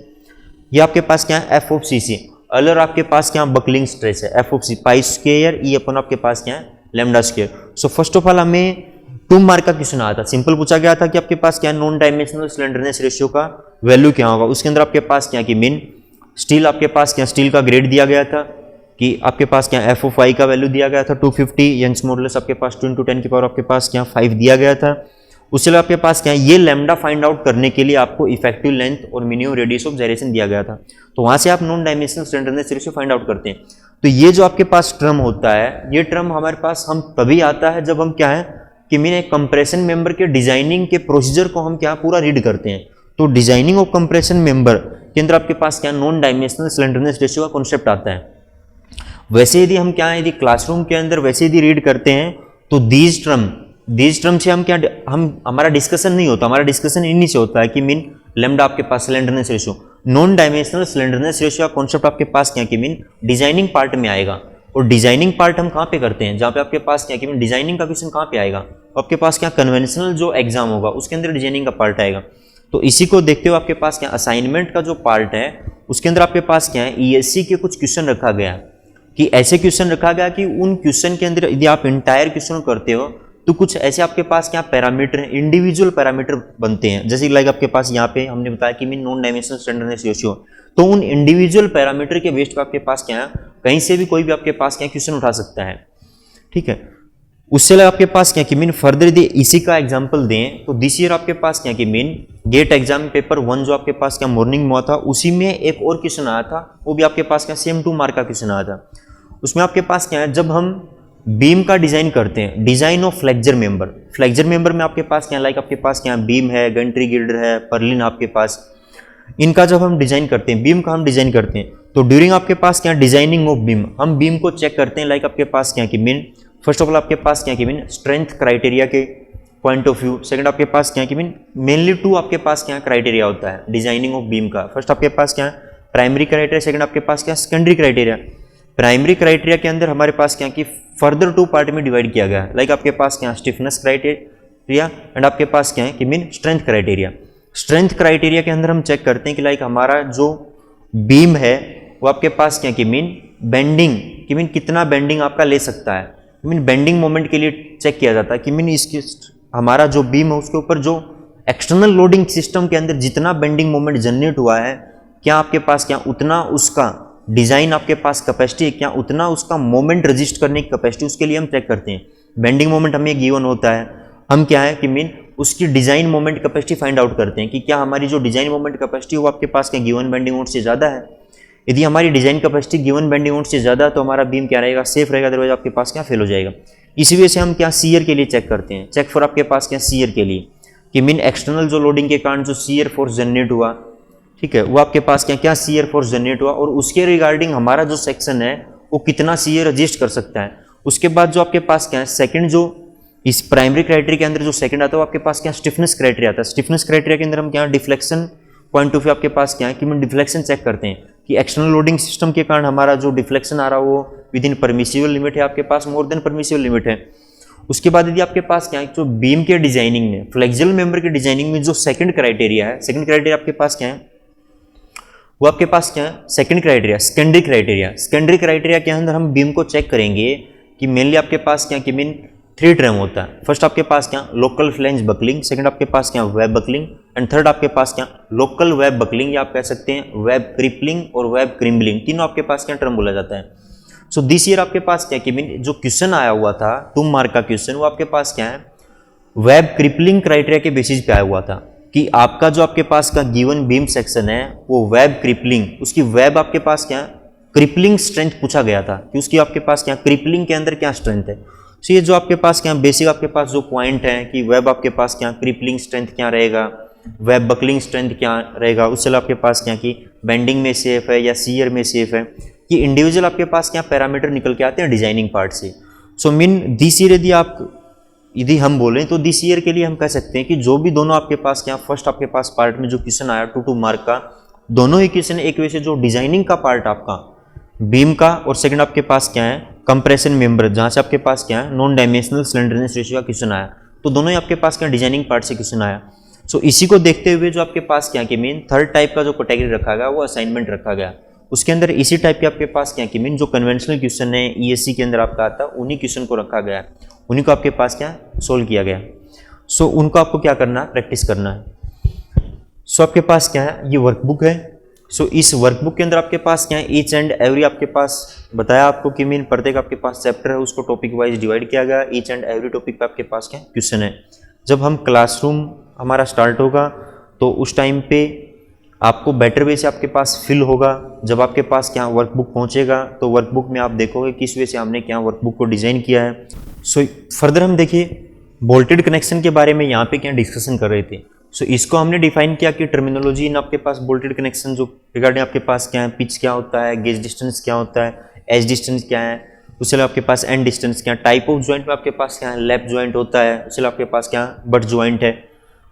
ये आपके पास क्या है एफ ऑफ सी सी। अलर आपके पास क्या बकलिंग स्ट्रेस है F of C pi square E upon आपके पास क्या है lambda square. First of all हमें 2 मार्क का क्वेश्चन आया था, सिंपल पूछा गया था कि आपके पास क्या नॉन डायमेंशनल स्लेंडरनेस रेशियो का वैल्यू क्या होगा। उसके अंदर आपके पास क्या कि मीन स्टील आपके पास क्या, स्टील का ग्रेड दिया गया था कि आपके पास क्या FOI का वैल्यू दिया गया था 250, यंग्स मॉडुलस आपके पास 2 × 10 की पावर आपके पास क्या 5 दिया गया था। उसके अलावा आपके पास क्या है, ये लैम्डा फाइंड आउट करने के लिए आपको इफेक्टिव लेंथ और मिनिमम रेडियस ऑफ जायरेशन दिया गया था। तो वहां से आप non dimensional slenderness ratio find out करते हैं। तो ये जो आपके पास टर्म होता है, ये टर्म हमारे पास हम तभी आता है जब हम क्या है कि मीन एक कंप्रेशन मेंबर के डिजाइनिंग के प्रोसीजर को हम क्या पूरा रीड करते हैं। तो डिजाइनिंग ऑफ कंप्रेशन मेंबर के अंदर आपके पास क्या नॉन डायमेंशनल स्लैंडरनेस रेशियो का कॉन्सेप्ट आता है। वैसे यदि हम क्या है, यदि क्लासरूम के अंदर वैसे यदि रीड करते हैं तो दीज टर्म से हम क्या, हम हमारा डिस्कशन नहीं होता, हमारा डिस्कशन इन्हीं से होता है कि मीन लैम्डा आपके पास slenderness ratio, non dimensional slenderness ratio का कॉन्सेप्ट आपके पास क्या कि मीन डिजाइनिंग पार्ट में आएगा। और डिजाइनिंग पार्ट हम कहाँ पे करते हैं, जहाँ पे आपके पास क्या कि मीन डिजाइनिंग का क्वेश्चन कहाँ पे आएगा, तो आपके पास क्या कन्वेंशनल जो एग्जाम होगा उसके अंदर डिजाइनिंग का पार्ट आएगा। तो इसी को देखते हुए आपके पास क्या असाइनमेंट का जो पार्ट है उसके अंदर आपके पास क्या है ESC के कुछ क्वेश्चन रखा गया कि ऐसे क्वेश्चन रखा गया कि उन क्वेश्चन के अंदर यदि आप इंटायर क्वेश्चन करते हो तो कुछ ऐसे आपके पास क्या पैरामीटर हैं, इंडिविजुअल पैरामीटर बनते हैं। जैसे लाइक आपके पास यहाँ पे हमने बताया कि mean non dimensional slenderness ratio, तो उन इंडिविजुअल पैरामीटर के बेस्ड पे आपके पास क्या है, कहीं से भी कोई भी आपके पास क्या क्वेश्चन उठा सकता है, ठीक है। उससे अलग आपके पास क्या कि मीन फर्दर यदि इसी का एग्जांपल दें तो दिस ईयर आपके पास क्या कि मीन गेट एग्जाम पेपर 1 जो आपके पास क्या मॉर्निंग में हुआ था, उसी में एक और क्वेश्चन आया था, वो भी आपके पास क्या सेम 2 मार्क का क्वेश्चन आया था। उसमें आपके पास क्या है, जब हम बीम का डिजाइन करते हैं, डिजाइन ऑफ फ्लेक्चर मेंबर में आपके पास क्या लाइक आपके पास क्या बीम है, गंट्री गिल्डर है, पर्लिन आपके पास, इनका जब हम डिजाइन करते हैं, बीम का हम डिजाइन करते हैं, तो ड्यूरिंग आपके पास क्या डिजाइनिंग ऑफ बीम हम बीम को चेक करते हैं लाइक आपके पास क्या कि मीन फर्स्ट ऑफ ऑल आपके पास क्या कि मीन स्ट्रेंथ क्राइटेरिया के पॉइंट ऑफ व्यू, सेकंड आपके पास क्या कि मीन मेनली 2 आपके पास क्या क्राइटेरिया होता है डिजाइनिंग ऑफ बीम का। फर्स्ट आपके पास क्या प्राइमरी क्राइटेरिया, सेकंड आपके पास क्या सेकेंडरी क्राइटेरिया। प्राइमरी क्राइटेरिया के अंदर हमारे पास क्या कि फर्दर 2 पार्ट में डिवाइड किया गया है, लाइक आपके पास क्या स्टिफनेस क्राइटेरिया एंड आपके पास क्या है कि mean strength criteria. Strength criteria के अंदर हम चेक करते हैं कि लाइक हमारा जो बीम है वो आपके पास क्या कि मीन बेंडिंग कि मीन कितना बेंडिंग आपका ले सकता है, मीन बेंडिंग मोमेंट के लिए चेक किया जाता है कि मीन इसके हमारा जो बीम है उसके ऊपर जो एक्सटर्नल लोडिंग सिस्टम के अंदर जितना बेंडिंग मोमेंट जनरेट हुआ है, क्या आपके पास क्या उतना उसका डिजाइन आपके पास कैपेसिटी है, क्या उतना उसका मोमेंट रजिस्ट करने की कैपेसिटी, उसके लिए हम चेक करते हैं। बेंडिंग मोमेंट हमें गिवन होता है, हम क्या है कि मीन उसकी design moment capacity find out करते हैं कि क्या हमारी जो डिजाइन मोमेंट कैपेसिटी वो आपके पास क्या गिवन बेंडिंग मोमेंट से ज्यादा है। यदि हमारी design capacity given bending moment से ज्यादा है तो हमारा बीम क्या रहेगा, सेफ रहेगा, अदरवाइज आपके पास क्या फेल हो जाएगा। इसी वजह से हम क्या सीयर के लिए चेक करते हैं, चेक फॉर आपके पास क्या सीयर के लिए कि मीन एक्सटर्नल जो लोडिंग के कारण जो सीयर फोर्स जनरेट हुआ, ठीक है, वो आपके पास क्या सीयर फोर्स जनरेट हुआ और उसके रिगार्डिंग हमारा जो सेक्शन है वो कितना सीयर रजिस्ट कर सकता है। उसके बाद जो आपके पास क्या है सेकंड जो इस प्राइमरी क्राइटेरिया के अंदर जो सेकंड आता है वो आपके पास क्या स्टिफनेस क्राइटेरिया आता है। स्टिफनेस क्राइटेरिया के अंदर हम क्या डिफ्लेक्शन पॉइंट ऑफ व्यू आपके पास क्या है कि हम डिफ्लेक्शन चेक करते हैं कि एक्सटर्नल लोडिंग सिस्टम के कारण हमारा जो डिफ्लेक्शन आ रहा है वो विद इन परमिसिबल लिमिट है, आपके पास मोर देन परमिसिबल लिमिट है। उसके बाद यदि आपके पास क्या है जो बीम के डिजाइनिंग में फ्लेक्सिबल मेंबर के डिजाइनिंग में जो सेकंड क्राइटेरिया है, सेकंड क्राइटेरिया आपके पास क्या है वो आपके पास क्या है second criteria secondary criteria. Secondary criteria के अंदर हम बीम को चेक करेंगे कि मेनली आपके पास क्या कि मीन 3 टर्म होता है। फर्स्ट आपके पास क्या लोकल फ्लेंज बकलिंग, सेकंड आपके पास क्या वेब बकलिंग एंड थर्ड आपके पास क्या लोकल वेब बकलिंग या आप कह सकते हैं वेब क्रिपलिंग और वेब क्रिम्बलिंग, तीनों आपके पास क्या टर्म बोला जाता है। सो दिस ईयर आपके पास क्या कि मीन जो क्वेश्चन आया हुआ था 2 मार्क का क्वेश्चन वो आपके पास क्या है वेब क्रिपलिंग क्राइटेरिया के बेसिस पे आया हुआ था कि आपका जो आपके पास का गिवन बीम सेक्शन है वो वेब क्रिपलिंग, उसकी वेब आपके पास क्या क्रिपलिंग स्ट्रेंथ पूछा गया था कि उसकी आपके पास क्या क्रिपलिंग के अंदर क्या स्ट्रेंथ है। सो ये जो आपके पास क्या बेसिक आपके पास जो पॉइंट है कि वेब आपके पास क्या क्रिपलिंग स्ट्रेंथ क्या रहेगा, वेब बकलिंग स्ट्रेंथ क्या रहेगा, उससे आपके पास क्या कि बेंडिंग में सेफ है या सीयर में सेफ है, कि इंडिविजुअल आपके पास क्या पैरामीटर निकल के आते हैं डिजाइनिंग पार्ट से। सो मीन दिस ईयर यदि हम बोलें तो दिस ईयर के लिए हम कह सकते हैं कि जो भी दोनों आपके पास क्या फर्स्ट आपके पास पार्ट में जो क्वेश्चन आया 2 मार्क का, दोनों ही क्वेश्चन एक वजह से जो डिजाइनिंग का पार्ट आपका बीम का और सेकंड आपके पास क्या है कंप्रेशन मेंबर जहां से आपके पास क्या है नॉन डायमेंशनल स्लेंडरनेस रेशियो का क्वेश्चन आया, तो दोनों ही आपके पास क्या डिजाइनिंग पार्ट से क्वेश्चन आया। सो इसी को देखते हुए जो आपके पास क्या कि मीन थर्ड टाइप का जो कैटेगरी रखा गया वो असाइनमेंट रखा गया, उसके अंदर इसी टाइप के आपके पास क्या कि मीन जो कन्वेंशनल क्वेश्चन है ESC के अंदर आपका आता उन्हीं क्वेश्चन को रखा गया, उन्हीं को आपके पास क्या सोल्व किया गया। सो उनको आपको क्या करना है प्रैक्टिस करना है। सो आपके पास क्या है ये वर्कबुक है, सो इस वर्कबुक के अंदर आपके पास क्या है, ईच एंड एवरी आपके पास बताया आपको कि मीन प्रत्येक आपके पास चैप्टर है उसको टॉपिक वाइज डिवाइड किया गया, ईच एंड एवरी टॉपिक पे आपके पास क्या क्वेश्चन है। जब हम क्लासरूम हमारा स्टार्ट होगा तो उस टाइम पे आपको बेटर वे से आपके पास फिल होगा। जब आपके पास क्या वर्कबुक पहुंचेगा तो वर्कबुक में आप देखोगे किस वे से हमने क्या वर्कबुक को डिज़ाइन किया है। सो फर्दर हम देखिए बोल्टेड कनेक्शन के बारे में यहाँ पे क्या डिस्कशन कर रहे थे। सो इसको हमने डिफाइन किया कि टर्मिनोलॉजी इन आपके पास बोल्टेड कनेक्शन जो रिगार्डिंग आपके पास क्या है, पिच क्या होता है, गेज डिस्टेंस क्या होता है, एज डिस्टेंस क्या है, उससे आपके पास एंड डिस्टेंस क्या है, टाइप ऑफ ज्वाइंट में आपके पास क्या है, लैप ज्वाइंट होता है, उससे आपके पास क्या बट ज्वाइंट है।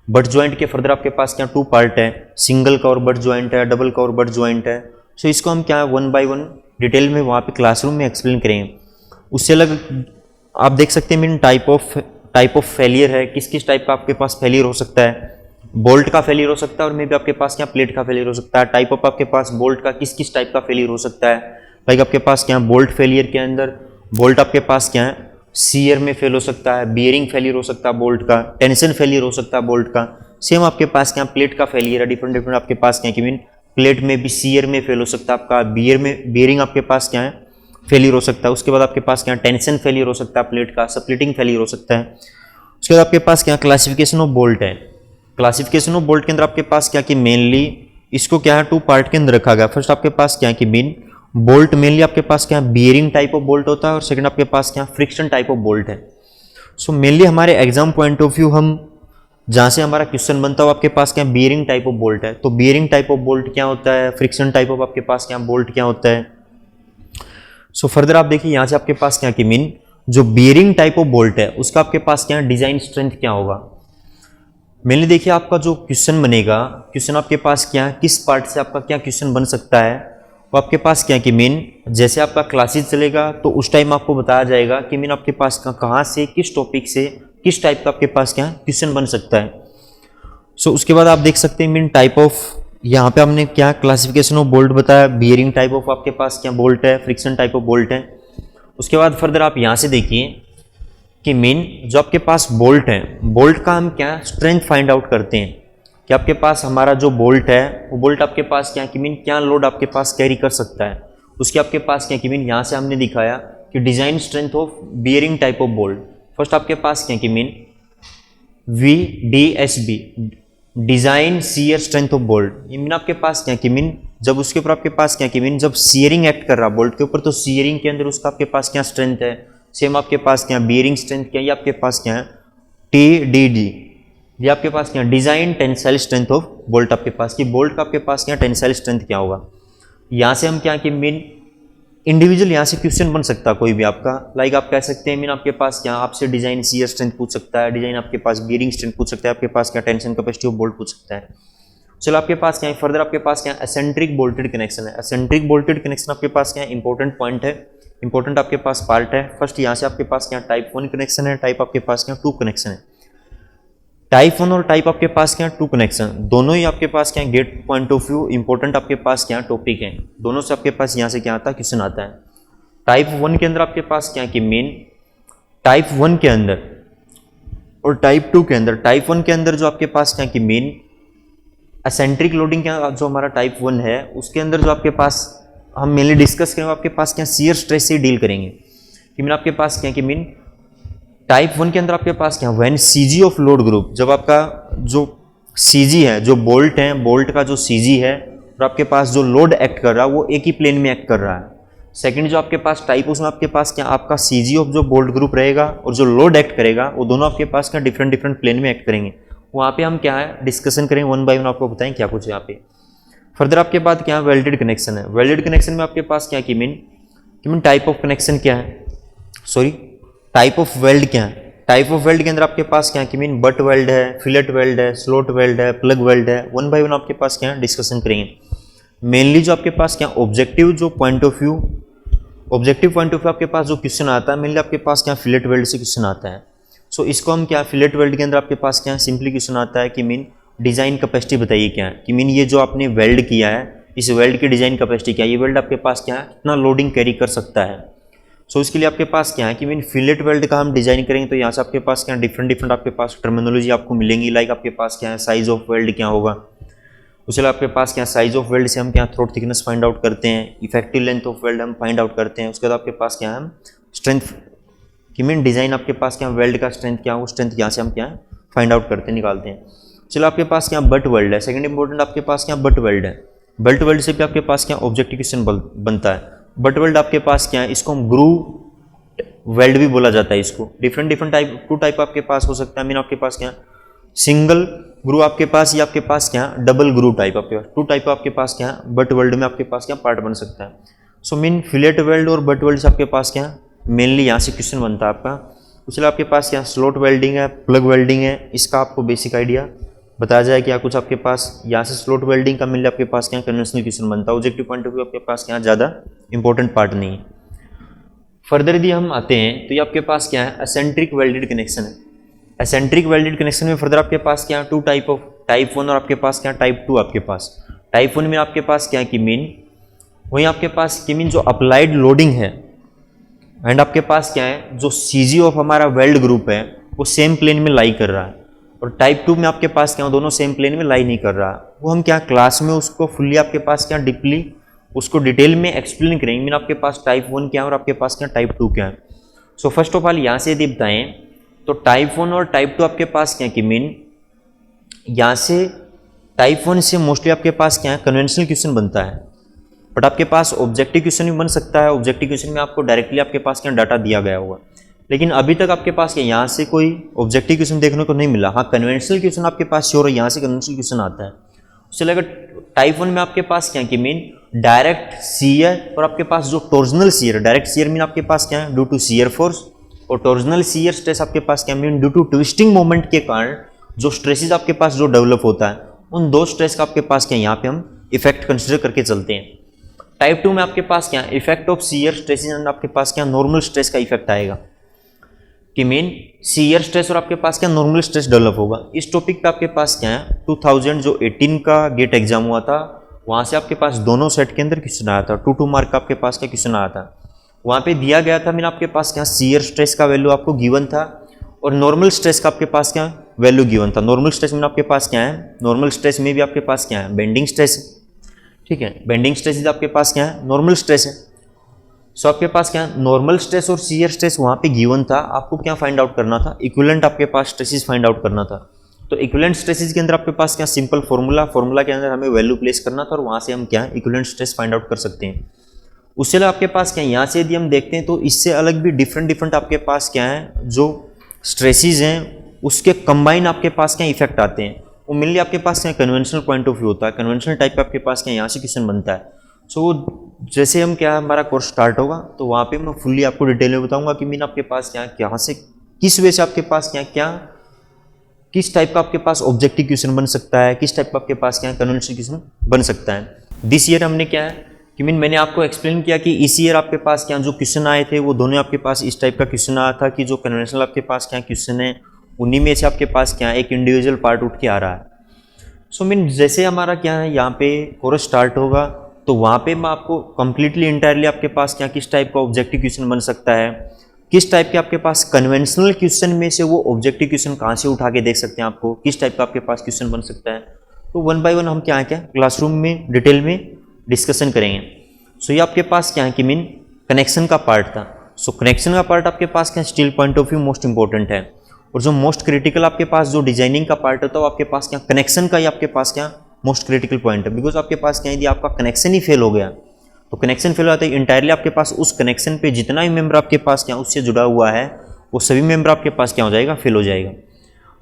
बट ज्वाइंट के फर्दर आपके पास क्या टू पार्ट है, सिंगल का और बट ज्वाइंट है, डबल का और बट ज्वाइंट है। सो इसको हम क्या वन बाय वन डिटेल में वहाँ पे क्लासरूम में एक्सप्लेन करेंगे। उससे अलग आप देख सकते हैं मीन टाइप ऑफ फेलियर है, किस किस टाइप का आपके पास फेलियर हो सकता है। बोल्ट का फेलियर हो सकता है और मे भी आपके पास क्या प्लेट का फेलियर हो सकता है। टाइप ऑफ आपके पास बोल्ट का किस किस टाइप का फेलियर हो सकता है। लाइक आपके पास क्या बोल्ट फेलियर के अंदर बोल्ट आपके पास क्या है सीयर में फेल हो सकता है, बियरिंग फेलियर हो सकता है बोल्ट का, टेंशन फेलियर हो सकता है बोल्ट का। सेम आपके पास क्या प्लेट का फेलियर है, डिफरेंट डिफरेंट आपके पास क्या कि मीन प्लेट में भी सीयर में फेल हो सकता है आपका, बियरिंग आपके पास क्या है फेलियर हो सकता है। उसके बाद आपके पास क्या टेंशन फेलियर हो सकता है प्लेट का, स्प्लिटिंग फेलियर हो सकता है। उसके बाद आपके पास क्या क्लासिफिकेशन ऑफ बोल्ट है। क्लासिफिकेशन ऑफ बोल्ट के अंदर आपके पास क्या कि मेनली इसको क्या है टू पार्ट के अंदर रखा गया। फर्स्ट आपके पास क्या कि मीन बोल्ट मेनली आपके पास क्या बियरिंग टाइप ऑफ बोल्ट होता है और सेकंड आपके पास क्या फ्रिक्शन टाइप ऑफ बोल्ट है। सो मेनली हमारे एग्जाम पॉइंट ऑफ व्यू हम जहाँ से हमारा क्वेश्चन बनता हो आपके पास क्या बियरिंग टाइप ऑफ बोल्ट है, तो बियरिंग टाइप ऑफ बोल्ट क्या होता है, फ्रिक्शन टाइप ऑफ आपके पास क्या बोल्ट क्या होता है। सो फर्दर आप देखिए यहाँ से आपके पास क्या कि मीन जो बियरिंग टाइप ऑफ बोल्ट है उसका आपके पास क्या डिजाइन स्ट्रेंथ क्या होगा। मेनली देखिए आपका जो क्वेश्चन बनेगा, क्वेश्चन आपके पास क्या किस पार्ट से आपका क्या क्वेश्चन बन सकता है, वो आपके पास क्या कि मीन जैसे आपका क्लासेस चलेगा तो उस टाइम आपको बताया जाएगा कि मीन आपके पास कहाँ से किस टॉपिक से किस टाइप का आपके पास क्या क्वेश्चन बन सकता है। सो उसके बाद आप देख सकते हैं मीन टाइप ऑफ यहाँ पे हमने क्या क्लासिफिकेशन ऑफ बोल्ट बताया, बियरिंग टाइप ऑफ आपके पास क्या बोल्ट है, फ्रिक्शन टाइप ऑफ बोल्ट है। उसके बाद फर्दर आप यहाँ से देखिए कि मेन जो आपके पास बोल्ट है, बोल्ट का हम क्या स्ट्रेंथ फाइंड आउट करते हैं कि आपके पास हमारा जो बोल्ट है वो बोल्ट आपके पास क्या कि मीन क्या लोड आपके पास कैरी कर सकता है। उसके आपके पास क्या कि मीन यहाँ से हमने दिखाया कि design strength of bearing type of bolt. First आपके पास क्या कि mean VDSB design shear strength of bolt. ये मीन आपके पास क्या कि मीन जब उसके ऊपर आपके पास क्या कि मीन जब सीयरिंग एक्ट कर रहा बोल्ट के ऊपर तो सीयरिंग के अंदर उसका आपके पास क्या स्ट्रेंथ है। सेम आपके पास क्या बियरिंग स्ट्रेंथ क्या ये आपके पास क्या है TDD, ये आपके पास क्या design tensile strength of bolt आपके पास कि बोल्ट का आपके पास क्या टेंसाइल स्ट्रेंथ क्या होगा। यहाँ से हम क्या कि मीन इंडिविजुअल यहाँ से क्वेश्चन बन सकता है कोई भी आपका, लाइक आप कह सकते हैं मीन आपके पास क्या आपसे डिजाइन सीयर स्ट्रेंथ पूछ सकता है, डिजाइन आपके पास बियरिंग स्ट्रेंथ पूछ सकता है, आपके पास क्या टेंशन कैपेसिटी ऑफ बोल्ट पूछ सकता है। चलो आपके पास क्या है फर्दर आपके पास क्या एसेंट्रिक बोल्टेड कनेक्शन है। एसेंट्रिक बोल्टेड कनेक्शन आपके पास क्या इंपॉर्टेंट पॉइंट है, इंपॉर्टेंट आपके पास पार्ट है। फर्स्ट यहाँ से आपके पास क्या टाइप 1 कनेक्शन है, टाइप आपके पास क्या 2 कनेक्शन है। टाइप 1 और टाइप आपके पास क्या 2 कनेक्शन दोनों ही आपके पास क्या GATE point of view important आपके पास क्या टॉपिक है, दोनों से आपके पास यहाँ से क्या आता है क्वेश्चन आता है। टाइप 1 के अंदर आपके पास क्या कि मेन टाइप 1 के अंदर और टाइप 2 के अंदर, टाइप 1 के अंदर जो आपके पास क्या कि मेन एसेंट्रिक लोडिंग क्या जो हमारा टाइप 1 है उसके अंदर जो आपके पास हम मेनली डिस्कस करेंगे आपके पास क्या शियर स्ट्रेस से डील करेंगे कि मीन आपके पास क्या कि मीन टाइप 1 के अंदर आपके पास क्या when CG of load group, जब आपका जो CG है जो बोल्ट है बोल्ट का जो CG है और आपके पास जो लोड एक्ट कर रहा है वो एक ही प्लेन में एक्ट कर रहा है। सेकंड जो आपके पास टाइप उसमें आपके पास क्या आपका CG ऑफ जो बोल्ट ग्रुप रहेगा और जो लोड एक्ट करेगा वो दोनों आपके पास क्या डिफरेंट डिफरेंट प्लेन में एक्ट करेंगे। वहाँ पे हम क्या है डिस्कशन करेंगे वन बाय वन, आपको बताएं क्या कुछ यहाँ पे। फर्दर आपके बाद क्या वेल्डेड कनेक्शन है। वेल्डेड कनेक्शन में आपके पास क्या कि मीन टाइप ऑफ कनेक्शन क्या है, सॉरी टाइप ऑफ वेल्ड क्या है। टाइप ऑफ वेल्ड के अंदर आपके पास क्या कि मीन बट वेल्ड है, फिलेट वेल्ड है, स्लॉट वेल्ड है, प्लग वेल्ड है। वन बाय वन आपके पास क्या डिस्कशन करेंगे। मेनली जो आपके पास क्या ऑब्जेक्टिव पॉइंट ऑफ व्यू आपके पास जो क्वेश्चन आता है मेनली आपके पास क्या फिलेट वेल्ड से क्वेश्चन आता है। सो इसको हम क्या फिलेट वेल्ड के अंदर आपके पास क्या सिंपली क्वेश्चन आता है कि मीन डिजाइन कैपेसिटी बताइए क्या है, कि मीन ये जो आपने वेल्ड किया है इस वेल्ड की डिजाइन कैपेसिटी क्या है, ये वेल्ड आपके पास क्या है कितना लोडिंग कैरी कर सकता है। सो इसके लिए आपके पास क्या है कि मीन फिलेट वेल्ड का हम डिजाइन करेंगे तो यहाँ से आपके पास क्या डिफरेंट डिफरेंट आपके पास टर्मिनोलॉजी आपको मिलेंगी, लाइक आपके पास क्या है साइज ऑफ वेल्ड क्या होगा, उसके बाद आपके पास क्या साइज ऑफ वेल्ड से हम क्या थ्रोट थिकनेस फाइंड आउट करते हैं, इफेक्टिव लेंथ ऑफ वेल्ड हम फाइंड आउट करते हैं। उसके बाद आपके पास क्या है हम स्ट्रेंथ की मीन डिजाइन आपके पास क्या वेल्ड का स्ट्रेंथ क्या है, वो स्ट्रेंथ यहाँ से हम क्या है फाइंड आउट करते निकालते हैं। चलो आपके पास क्या बट वेल्ड है, सेकंड इंपॉर्टेंट आपके पास क्या बट वेल्ड है। बट वेल्ड से भी आपके पास क्या ऑब्जेक्टिव क्वेश्चन बनता है। बट वेल्ड आपके पास क्या है, इसको हम ग्रू वेल्ड भी बोला जाता है। इसको डिफरेंट टाइप टू टाइप आपके पास हो सकता है। मीन आपके पास क्या सिंगल ग्रू आपके पास या आपके पास क्या डबल ग्रू टाइप आपके पास टू टाइप आपके पास क्या बट वेल्ड में आपके पास क्या पार्ट बन सकता है। सो मीन फिलेट वेल्ड और बट वेल्ड से आपके पास क्या मेनली यहाँ से क्वेश्चन बनता है आपका। उसके आपके पास क्या स्लॉट वेल्डिंग है, प्लग वेल्डिंग है, इसका आपको बेसिक आइडिया बताया जाए क्या कुछ आपके पास यहाँ से स्लॉट वेल्डिंग का मेनली आपके पास क्या कन्वेंशनल क्वेश्चन बनता है। ऑब्जेक्टिव पॉइंट ऑफ व्यू आपके पास क्या ज़्यादा इंपॉर्टेंट पार्ट नहीं है। फर्दर यदि हम आते हैं तो ये आपके पास क्या है एसेंट्रिक वेल्डेड कनेक्शन है। एसेंट्रिक वेल्डेड कनेक्शन में फर्दर आपके पास क्या टू टाइप ऑफ टाइप 1 और आपके पास क्या टाइप 2 आपके पास। टाइप 1 में आपके पास क्या की मीन वही आपके पास की मीन जो अप्लाइड लोडिंग है एंड आपके पास क्या है जो सीजी ऑफ हमारा वेल्ड ग्रुप है वो सेम प्लेन में लाई कर रहा है। और टाइप 2 में आपके पास क्या दोनों सेम प्लेन में लाई नहीं कर रहा। वो हम क्या क्लास में उसको फुल्ली आपके पास क्या डीपली उसको डिटेल में एक्सप्लेन करेंगे। मीन आपके पास टाइप 1 क्या है और आपके पास क्या टाइप 2 क्या है। सो फर्स्ट ऑफ ऑल यहाँ से यदि बताएं तो टाइप 1 और टाइप 2 आपके पास क्या कि मीन यहाँ से टाइप 1 से मोस्टली आपके पास क्या है कन्वेंशनल क्वेश्चन बनता है। बट आपके पास ऑब्जेक्टिव क्वेश्चन भी बन सकता है। ऑब्जेक्टिव क्वेश्चन में आपको डायरेक्टली आपके पास क्या डाटा दिया गया होगा, लेकिन अभी तक आपके पास क्या यहाँ से कोई ऑब्जेक्टिव क्वेश्चन देखने को नहीं मिला। हाँ कन्वेंशनल क्वेश्चन आपके पास श्योर है, यहाँ से कन्वेंशनल क्वेश्चन आता है। उससे लगा टाइप 1 में आपके पास क्या कि मीन डायरेक्ट सीयर और आपके पास जो torsional shear, direct shear mean आपके पास क्या है ड्यू टू सीयर फोर्स और टॉर्जनल सीयर स्ट्रेस आपके पास क्या mean due to twisting moment के कारण जो स्ट्रेसेस आपके पास जो डेवलप होता है उन दो स्ट्रेस का आपके पास क्या यहाँ पे हम इफेक्ट कंसिडर करके चलते हैं। टाइप 2 में आपके पास क्या effect of shear stresses and आपके पास क्या नॉर्मल स्ट्रेस का इफेक्ट आएगा कि मीन सीयर स्ट्रेस और आपके पास क्या नॉर्मल स्ट्रेस डेवलप होगा। इस टॉपिक पे आपके पास क्या है 2018 का गेट एग्जाम हुआ था, वहाँ से आपके पास दोनों सेट के अंदर क्वेश्चन आया था। 2 मार्क का आपके पास क्या क्वेश्चन आया था। वहाँ पे दिया गया था मीन आपके पास क्या सीयर स्ट्रेस का वैल्यू आपको गिवन था और नॉर्मल स्ट्रेस का आपके पास क्या वैल्यू गिवन था। नॉर्मल स्ट्रेस में आपके पास क्या है नॉर्मल स्ट्रेस में भी आपके पास क्या है बेंडिंग स्ट्रेस है, ठीक है। बेंडिंग स्ट्रेस आपके पास क्या है नॉर्मल स्ट्रेस है। सो आपके पास क्या नॉर्मल स्ट्रेस और सीयर स्ट्रेस वहाँ पे गिवन था। आपको क्या फाइंड आउट करना था इक्विवेलेंट आपके पास स्ट्रेसेस फाइंड आउट करना था। तो इक्विवेलेंट स्ट्रेसेस के अंदर आपके पास क्या सिंपल फॉर्मूला के अंदर हमें वैल्यू प्लेस करना था और वहाँ से हम क्या इक्विवेलेंट स्ट्रेस फाइंड आउट कर सकते हैं। उससे अलग आपके पास क्या यहाँ से यदि हम देखते हैं तो इससे अलग भी डिफरेंट आपके पास क्या है जो स्ट्रेसेस हैं उसके कंबाइन आपके पास क्या इफेक्ट आते हैं। वो मेनली आपके पास क्या कन्वेंशनल पॉइंट ऑफ व्यू होता है। कन्वेंशनल टाइप का आपके पास क्या यहाँ से क्वेश्चन बनता है। सो जैसे हम क्या हमारा कोर्स स्टार्ट होगा तो वहाँ पे मैं फुल्ली आपको डिटेल में बताऊंगा कि मीन आपके पास क्या यहाँ से किस वे से आपके पास क्या किस टाइप का आपके पास ऑब्जेक्टिव क्वेश्चन बन सकता है, किस टाइप का आपके पास क्या कन्वेंशनल क्वेश्चन बन सकता है। दिस ईयर हमने क्या है कि मीन मैंने आपको एक्सप्लेन किया कि इस ईयर आपके पास क्या जो क्वेश्चन आए थे वो दोनों आपके पास इस टाइप का क्वेश्चन आया था कि जो कन्वेंशनल आपके पास क्या क्वेश्चन है उन्हीं में से आपके पास क्या एक इंडिविजुअल पार्ट उठ के आ रहा है। सो मीन जैसे हमारा क्या है यहाँ पे कोर्स स्टार्ट होगा तो वहाँ पे मैं आपको कंप्लीटली इंटायरली आपके पास क्या किस टाइप का ऑब्जेक्टिव क्वेश्चन बन सकता है, किस टाइप के आपके पास कन्वेंशनल क्वेश्चन में से वो ऑब्जेक्टिव क्वेश्चन कहाँ से उठा के देख सकते हैं आपको, किस टाइप का आपके पास क्वेश्चन बन सकता है। तो 1 बाय 1 हम क्या क्लासरूम में डिटेल में डिस्कशन करेंगे। सो ये आपके पास क्या है कि मीन कनेक्शन का पार्ट था। सो कनेक्शन का पार्ट आपके पास क्या steel point of view most important है और जो मोस्ट क्रिटिकल आपके पास जो डिजाइनिंग का पार्ट होता है वो आपके पास क्या कनेक्शन का ही आपके पास क्या मोस्ट क्रिटिकल पॉइंट है। बिकॉज आपके पास क्या यदि आपका कनेक्शन ही फेल हो गया तो कनेक्शन फेल हो जाता है इंटायरली आपके पास उस कनेक्शन पे जितना भी मेंबर आपके पास क्या उससे जुड़ा हुआ है वो सभी मेंबर आपके पास क्या हो जाएगा फेल हो जाएगा।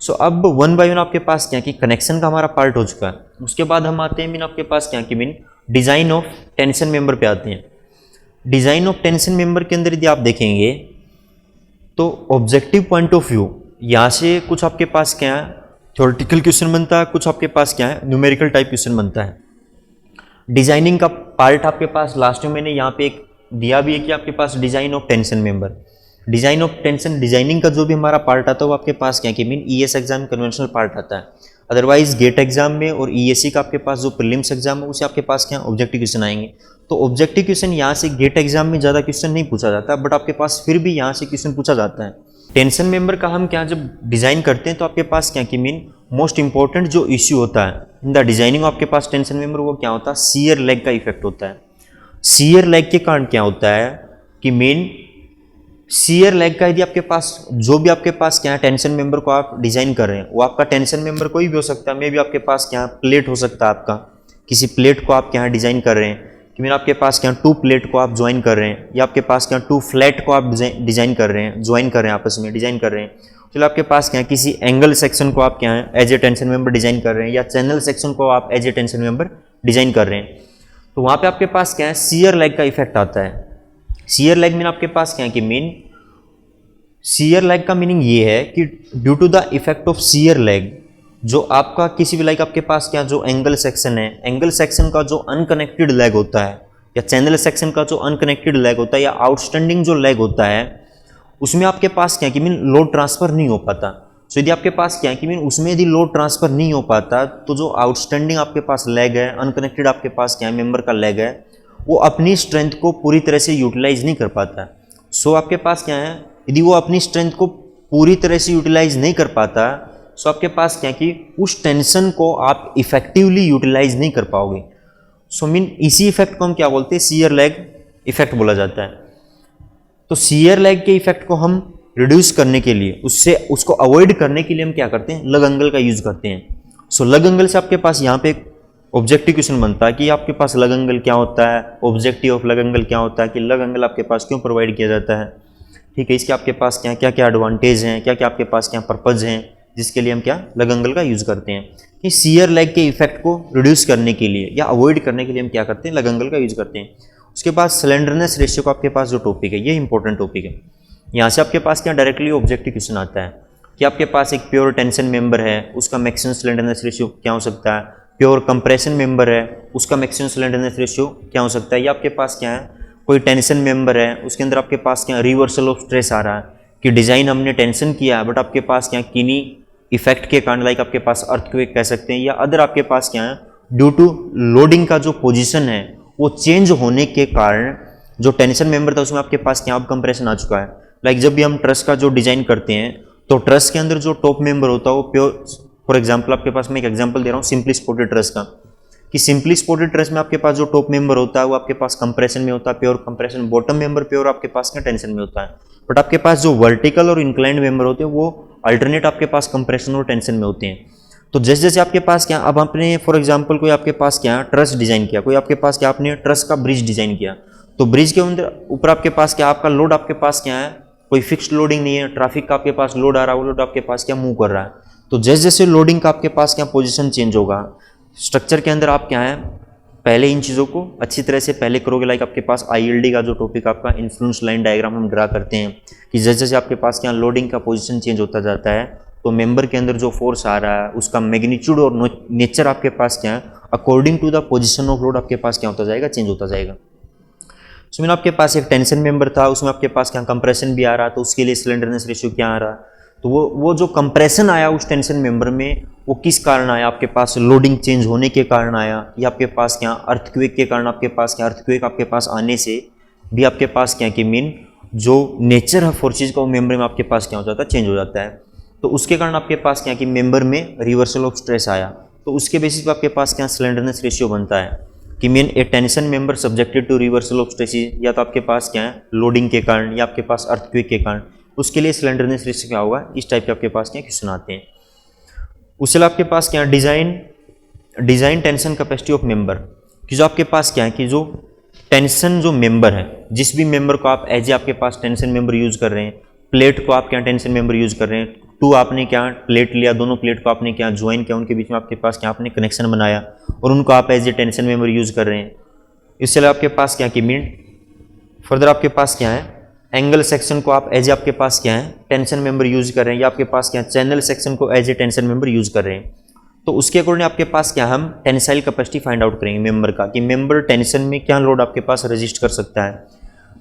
सो अब 1 बाय 1 आपके पास क्या कि कनेक्शन का हमारा पार्ट हो चुका है। उसके बाद हम आते हैं मीन आपके पास क्या कि mean design of tension member पे आते हैं। डिजाइन ऑफ टेंशन मेंबर के अंदर यदि आप देखेंगे तो ऑब्जेक्टिव पॉइंट ऑफ व्यू यहाँ से कुछ आपके पास क्या है थ्योरेटिकल क्वेश्चन बनता है, कुछ आपके पास क्या है न्यूमेरिकल टाइप क्वेश्चन बनता है। डिजाइनिंग का पार्ट आपके पास लास्ट में मैंने यहाँ पे एक दिया भी है कि आपके पास design of tension member, design of tension designing का जो भी हमारा पार्ट आता है वो आपके पास क्या कि mean ES exam conventional part आता है। अदरवाइज गेट एग्जाम में और ईएससी का आपके पास जो प्रीलिम्स एग्जाम है उसे आपके पास क्या ऑब्जेक्टिव क्वेश्चन आएंगे। तो ऑब्जेक्टिव क्वेश्चन यहाँ से गेट एग्जाम में ज़्यादा क्वेश्चन नहीं पूछा जाता बट आपके पास फिर भी यहाँ से क्वेश्चन पूछा जाता है। टेंशन मेंबर का हम क्या जब डिज़ाइन करते हैं तो आपके पास क्या कि मीन मोस्ट इंपॉर्टेंट जो इश्यू होता है इन द डिजाइनिंग आपके पास टेंशन मेंबर, वो क्या होता है, शियर लेग का इफेक्ट होता है। शियर लेग के कारण क्या होता है कि मेन शियर लेग का यदि आपके पास जो भी आपके पास क्या है टेंशन मेंबर को आप डिजाइन कर रहे हैं, वो आपका टेंशन मेंबर कोई भी हो सकता है, मे भी आपके पास क्या प्लेट हो सकता है, आपका किसी प्लेट को आप क्या डिजाइन कर रहे हैं कि मेरा आपके पास क्या 2 प्लेट को आप ज्वाइन कर रहे हैं, या आपके पास क्या 2 फ्लैट को आप डिजाइन कर रहे हैं, ज्वाइन कर रहे हैं, आपस में डिजाइन कर रहे हैं। चलो आपके पास क्या किसी एंगल सेक्शन को आप क्या है as a tension member design कर रहे हैं, या चैनल सेक्शन को आप as a tension member design कर रहे हैं, तो वहाँ पे आपके पास क्या है शियर लेग का इफेक्ट आता है। शियर लेग मीन आपके पास क्या है कि मीन शियर लेग का मीनिंग ये है कि due to the effect of shear lag, जो आपका किसी भी लाइक आपके पास क्या जो एंगल सेक्शन है, एंगल सेक्शन का जो अनकनेक्टेड लेग होता है, या चैनल सेक्शन का जो अनकनेक्टेड लेग होता है, या आउटस्टैंडिंग जो लेग होता है, उसमें आपके पास क्या कि मीन लोड ट्रांसफर नहीं हो पाता। सो यदि आपके पास क्या है कि मीन उसमें यदि लोड ट्रांसफर नहीं हो पाता, तो जो आउटस्टैंडिंग आपके पास लेग है, अनकनेक्टेड आपके पास क्या है मेंबर का लेग है, वो अपनी स्ट्रेंथ को पूरी तरह से यूटिलाइज नहीं कर पाता। सो आपके पास क्या है यदि वो अपनी स्ट्रेंथ को पूरी तरह से यूटिलाइज नहीं कर पाता, सो आपके पास क्या कि उस टेंशन को आप इफेक्टिवली यूटिलाइज नहीं कर पाओगे। सो मीन इसी इफेक्ट को हम क्या बोलते हैं, शियर लेग इफेक्ट बोला जाता है। तो शियर लेग के इफेक्ट को हम रिड्यूस करने के लिए, उसको अवॉइड करने के लिए हम क्या करते हैं, लग एंगल का यूज करते हैं। सो लग एंगल से आपके पास यहाँ पे एक ऑब्जेक्टिव क्वेश्चन बनता है कि आपके पास लग एंगल क्या होता है, ऑब्जेक्टिव ऑफ लग एंगल क्या होता है, कि लग एंगल आपके पास क्यों प्रोवाइड किया जाता है, ठीक है, इसके आपके पास क्या क्या क्या एडवांटेज हैं, क्या क्या आपके पास क्या पर्पज हैं, जिसके लिए हम क्या लग एंगल का यूज करते हैं। कि शियर लेग के इफेक्ट को रिड्यूस करने के लिए या अवॉइड करने के लिए हम क्या करते हैं, लग एंगल का यूज करते हैं। उसके बाद स्लेंडरनेस रेशियो का आपके पास जो टॉपिक है, ये इंपॉर्टेंट टॉपिक है। यहाँ से आपके पास क्या डायरेक्टली ऑब्जेक्टिव क्वेश्चन आता है कि आपके पास एक प्योर टेंशन मेंबर है, उसका मैक्सिमम स्लेंडरनेस रेशियो क्या हो सकता है, प्योर कंप्रेशन मेंबर है, उसका मैक्सिमम स्लेंडरनेस रेशियो क्या हो सकता है, या आपके पास क्या है कोई टेंशन मेंबर है, उसके अंदर आपके पास क्या रिवर्सल ऑफ स्ट्रेस आ रहा है, कि डिज़ाइन हमने टेंशन किया बट आपके पास क्या किन्हीं इफेक्ट के कारण, लाइक आपके पास अर्थक्वेक कह सकते हैं, या अदर आपके पास क्या है ड्यू टू लोडिंग का जो पोजीशन है वो चेंज होने के कारण जो टेंशन मेंबर था उसमें आपके पास क्या अब कंप्रेशन आ चुका है। लाइक जब भी हम ट्रस का जो डिजाइन करते हैं तो ट्रस के अंदर जो टॉप मेंबर होता है वो प्योर, फॉर एग्जांपल आपके पास मैं एक एग्जांपल दे रहा हूँ सिंपली स्पोर्टेड ट्रस का, कि सिंपली स्पोर्टेड ट्रस में आपके पास जो टॉप मेंबर होता है वो आपके पास कंप्रेशन में होता है, pure compression, bottom member pure आपके पास क्या टेंशन में होता है, बट आपके पास जो वर्टिकल और इंक्लाइंड मेंबर होते हैं वो अल्टरनेट आपके पास कंप्रेशन और टेंशन में होते हैं। तो जैसे जैसे आपके पास क्या, अब आपने फॉर एग्जांपल कोई आपके पास क्या ट्रस डिजाइन किया, कोई आपके पास क्या आपने ट्रस का ब्रिज डिजाइन किया, तो ब्रिज के अंदर ऊपर आपके पास क्या आपका लोड आपके पास क्या है कोई फिक्स्ड लोडिंग नहीं है, ट्रैफिक का आपके पास लोड आ रहा है, वो लोड आपके पास क्या मूव कर रहा है। तो जैसे जैसे लोडिंग का आपके पास क्या पोजीशन चेंज होगा स्ट्रक्चर के अंदर, आप क्या है पहले इन चीज़ों को अच्छी तरह से पहले करोगे। लाइक आपके पास ILD का जो टॉपिक आपका इन्फ्लुएंस लाइन डायग्राम हम ड्रा करते हैं कि जैसे जैसे आपके पास क्या लोडिंग का पोजीशन चेंज होता जाता है तो मेंबर के अंदर जो फोर्स आ रहा है उसका मैग्नीट्यूड और नेचर आपके पास क्या है according to the position of load आपके पास क्या होता जाएगा, चेंज होता जाएगा। सो मीन आपके पास एक टेंशन मेंबर था, उसमें आपके पास क्या कंप्रेशन भी आ रहा, तो उसके लिए स्लेंडरनेस रेशियो क्या आ रहा, तो वो जो कंप्रेशन आया उस टेंशन मेंबर में वो किस कारण आया, आपके पास लोडिंग चेंज होने के कारण आया, या आपके पास क्या अर्थक्वेक के कारण, आपके पास क्या अर्थक्वेक आपके पास आने से भी आपके पास क्या कि मीन जो नेचर है फोर्सेज का वो मेंबर में आपके पास क्या हो जाता है, चेंज हो जाता है। तो उसके कारण आपके पास क्या कि मेंबर में रिवर्सल ऑफ स्ट्रेस आया, तो उसके बेसिस पर आपके पास क्या स्लेंडरनेस रेशियो बनता है कि mean a tension member subjected to reversal of stresses, या तो आपके पास क्या है लोडिंग के कारण या आपके पास अर्थक्वेक के कारण, उसके लिए स्लेंडरनेस रेशियो क्या होगा, इस टाइप के आपके पास क्या क्वेश्चन आते हैं। उससे आपके पास क्या design tension capacity of member, कि जो आपके पास क्या है कि जो टेंशन जो मेंबर है, जिस भी मेंबर को आप एज ए आपके पास टेंशन मेंबर यूज कर रहे हैं, प्लेट को आप क्या टेंशन मेंबर यूज कर रहे हैं, 2 आपने क्या प्लेट लिया, दोनों प्लेट को आपने क्या ज्वाइन किया, उनके बीच में आपके पास क्या आपने कनेक्शन बनाया और उनको आप as a tension member use कर रहे हैं। इससे आपके पास क्या कि मीन फर्दर आपके पास क्या है एंगल सेक्शन को आप एज ए आपके पास क्या है टेंशन मेंबर यूज कर रहे हैं, या आपके पास क्या चैनल सेक्शन को as a tension member use कर रहे हैं, तो उसके अकॉर्डिंग आपके पास क्या हम टेंसाइल कैपेसिटी फाइंड आउट करेंगे मेंबर का, कि मेंबर टेंशन में क्या लोड आपके पास रेजिस्ट कर सकता है।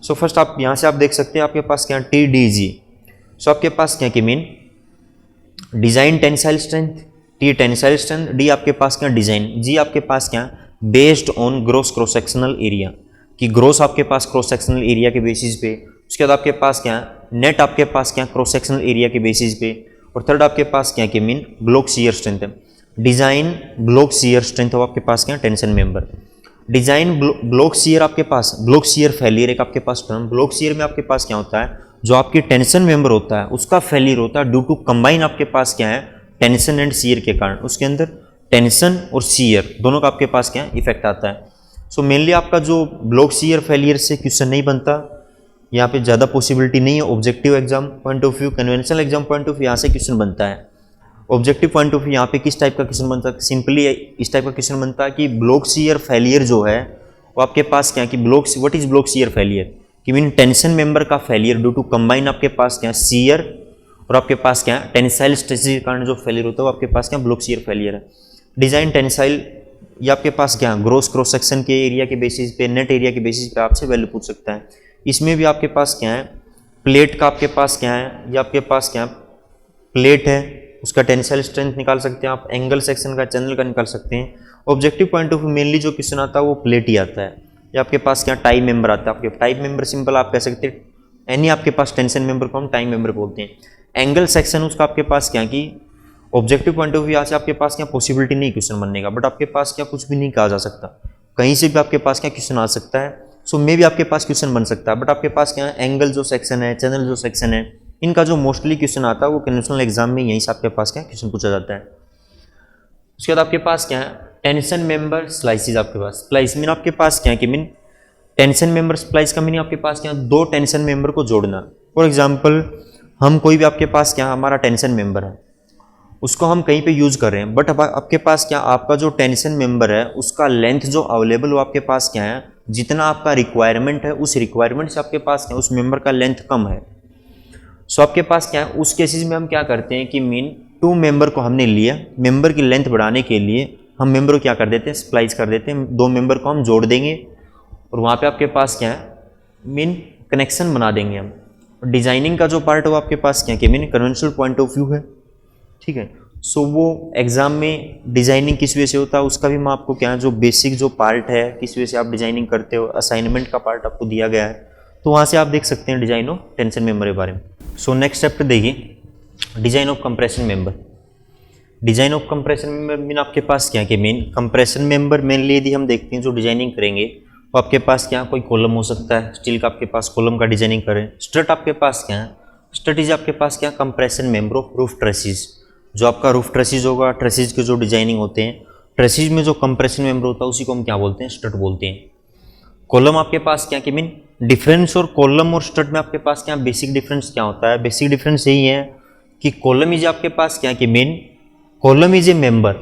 सो फर्स्ट आप यहाँ से आप देख सकते हैं आपके पास क्या TDG, सो आपके पास क्या कि mean design tensile strength, T tensile strength, D आपके पास क्या डिजाइन, G आपके पास क्या based on gross cross sectional area, कि ग्रोस आपके पास क्रॉस सेक्शनल एरिया के बेसिस पे, उसके बाद आपके पास क्या नेट आपके पास क्या क्रॉस सेक्शनल एरिया के बेसिस पे, और थर्ड आपके पास क्या कि मीन ब्लॉक शियर स्ट्रेंथ है। डिजाइन ब्लॉक शियर स्ट्रेंथ हो आपके पास क्या tension member. Design block shear आपके पास, ब्लॉक शियर फेलियर एक आपके पास टर्म। ब्लॉक शियर में आपके पास क्या होता है, जो आपकी टेंशन मेंबर होता है उसका फेलियर होता है ड्यू टू कंबाइन आपके पास क्या है टेंशन एंड शियर के कारण। उसके अंदर टेंशन और शियर दोनों का आपके पास क्या इफेक्ट आता है। सो मेनली आपका जो ब्लॉक शियर फेलियर से क्वेश्चन नहीं बनता, यहाँ पे ज़्यादा पॉसिबिलिटी नहीं है। Objective exam point of view, conventional exam point of view यहाँ से क्वेश्चन बनता है। ऑब्जेक्टिव पॉइंट ऑफ व्यू यहाँ पे किस टाइप का क्वेश्चन बनता है, सिंपली इस टाइप का क्वेश्चन बनता है कि ब्लॉक शियर फेलियर जो है वो आपके पास क्या कि block, what is block shear failure, कि मीन टेंशन मेंबर का फेलियर ड्यू टू कंबाइन आपके पास क्या शियर और आपके पास क्या टेंसाइल स्ट्रेसेस के कारण जो फेलियर होता है वो आपके पास क्या ब्लॉक शियर फेलियर है। डिजाइन टेंसाइल ये आपके पास क्या ग्रोस क्रॉस सेक्शन के एरिया के बेसिस पे, नेट एरिया के बेसिस पे आपसे वैल्यू पूछ सकता है। इसमें भी आपके पास क्या है प्लेट का आपके पास क्या है, ये आपके पास क्या प्लेट है उसका टेंसाइल स्ट्रेंथ निकाल सकते हैं आप, एंगल सेक्शन का, चैनल का निकाल सकते हैं। Objective point of view mainly जो क्वेश्चन आता है वो प्लेट ही आता है। ये आपके पास क्या टाई मेंबर आता है। आपके टाई मेंबर सिंपल आप कह सकते हैं एनी आपके पास टेंशन मेंबर को हम टाई मेंबर बोलते हैं। एंगल सेक्शन उसका आपके पास क्या कि ऑब्जेक्टिव पॉइंट ऑफ व्यू यहाँ से आपके पास क्या पॉसिबिलिटी नहीं क्वेश्चन बनने का, बट आपके पास क्या कुछ भी नहीं कहा जा सकता, कहीं से भी आपके पास क्या क्वेश्चन आ सकता है। सो मे भी आपके पास क्वेश्चन बन सकता है, बट आपके पास क्या एंगल जो सेक्शन है, चैनल जो सेक्शन है, इनका जो मोस्टली क्वेश्चन आता है वो कन्वेंशनल एग्जाम में यहीं से आपके पास क्या क्वेश्चन पूछा जाता है। उसके बाद आपके पास क्या है टेंशन मेंबर स्लाइसिस। आपके पास स्प्लाइस मीन आपके पास क्या है कि मीन टेंशन मेंबर स्प्लाइस का मीनिंग आपके पास क्या दो टेंशन मेंबर को जोड़ना। फॉर एग्जांपल हम कोई भी आपके पास क्या हमारा टेंशन मेंबर है उसको हम कहीं पे यूज कर रहे हैं, बट अब आपके पास क्या आपका जो टेंशन मेंबर है उसका लेंथ जो अवेलेबल हो आपके पास क्या है, जितना आपका रिक्वायरमेंट है उस रिक्वायरमेंट से आपके पास क्या उस मेंबर का लेंथ कम है। सो आपके पास क्या है उस केसेस में हम क्या करते हैं कि मीन टू मेंबर को हमने लिया, मेंबर की लेंथ बढ़ाने के लिए हम मेंबर को क्या कर देते हैं स्प्लाइस कर देते हैं, दो मेंबर को हम जोड़ देंगे और वहाँ पे आपके पास क्या है मीन कनेक्शन बना देंगे हम। डिजाइनिंग का जो पार्ट है वो आपके पास क्या कि mean conventional point of view है, ठीक है। सो वो एग्जाम में डिजाइनिंग किस वजह से होता है उसका भी मैं आपको क्या है जो बेसिक जो पार्ट है किस वजह से आप डिजाइनिंग करते हो, असाइनमेंट का पार्ट आपको दिया गया है, तो वहाँ से आप देख सकते हैं डिजाइन ऑफ टेंशन मेंबर के बारे में। सो नेक्स्ट चैप्टर देखिए design of compression member. Design of compression member mean आपके पास क्या कि मेन कंप्रेशन मेंबर मेनली यदि हम देखते हैं जो डिजाइनिंग करेंगे तो आपके पास क्या कोई कॉलम हो सकता है, स्टील का आपके पास कॉलम का डिजाइनिंग करें। स्ट्रट आपके पास क्या है, स्ट्रट इज आपके पास क्या compression member of roof traces. जो आपका रूफ ट्रेसिस होगा, ट्रेसिस के जो डिजाइनिंग होते हैं, ट्रेसिस में जो कंप्रेशन मेंबर होता है उसी को हम क्या बोलते हैं स्ट्रट बोलते हैं। कॉलम आपके पास क्या कि मीन डिफरेंस और कॉलम और स्ट्रट में आपके पास क्या बेसिक डिफरेंस क्या होता है, बेसिक डिफरेंस यही है कि कॉलम इज आपके पास क्या कि main column is a member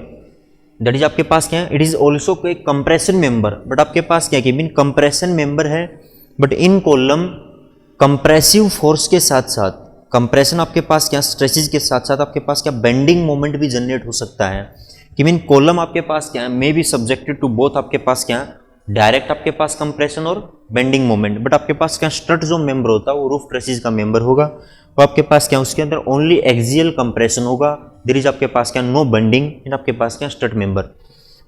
that is आपके पास क्या है it is also a compression member, but आपके पास क्या कि मीन कंप्रेशन मेंबर है but in column compressive force के साथ साथ कंप्रेशन आपके पास क्या स्ट्रेसेस के साथ साथ आपके पास क्या बेंडिंग मोमेंट भी जनरेट हो सकता है। कि मीन कॉलम आपके पास क्या है may be subjected to both आपके पास क्या डायरेक्ट आपके पास कंप्रेशन और बेंडिंग मोमेंट, बट आपके पास क्या स्ट्रट जो मेंबर होता है वो रूफ ट्रेसिस का मेंबर होगा, तो आपके पास क्या उसके अंदर ओनली एक्सियल कंप्रेशन होगा, देयर इज आपके पास क्या नो बेंडिंग इन आपके पास क्या स्ट्रट मेंबर।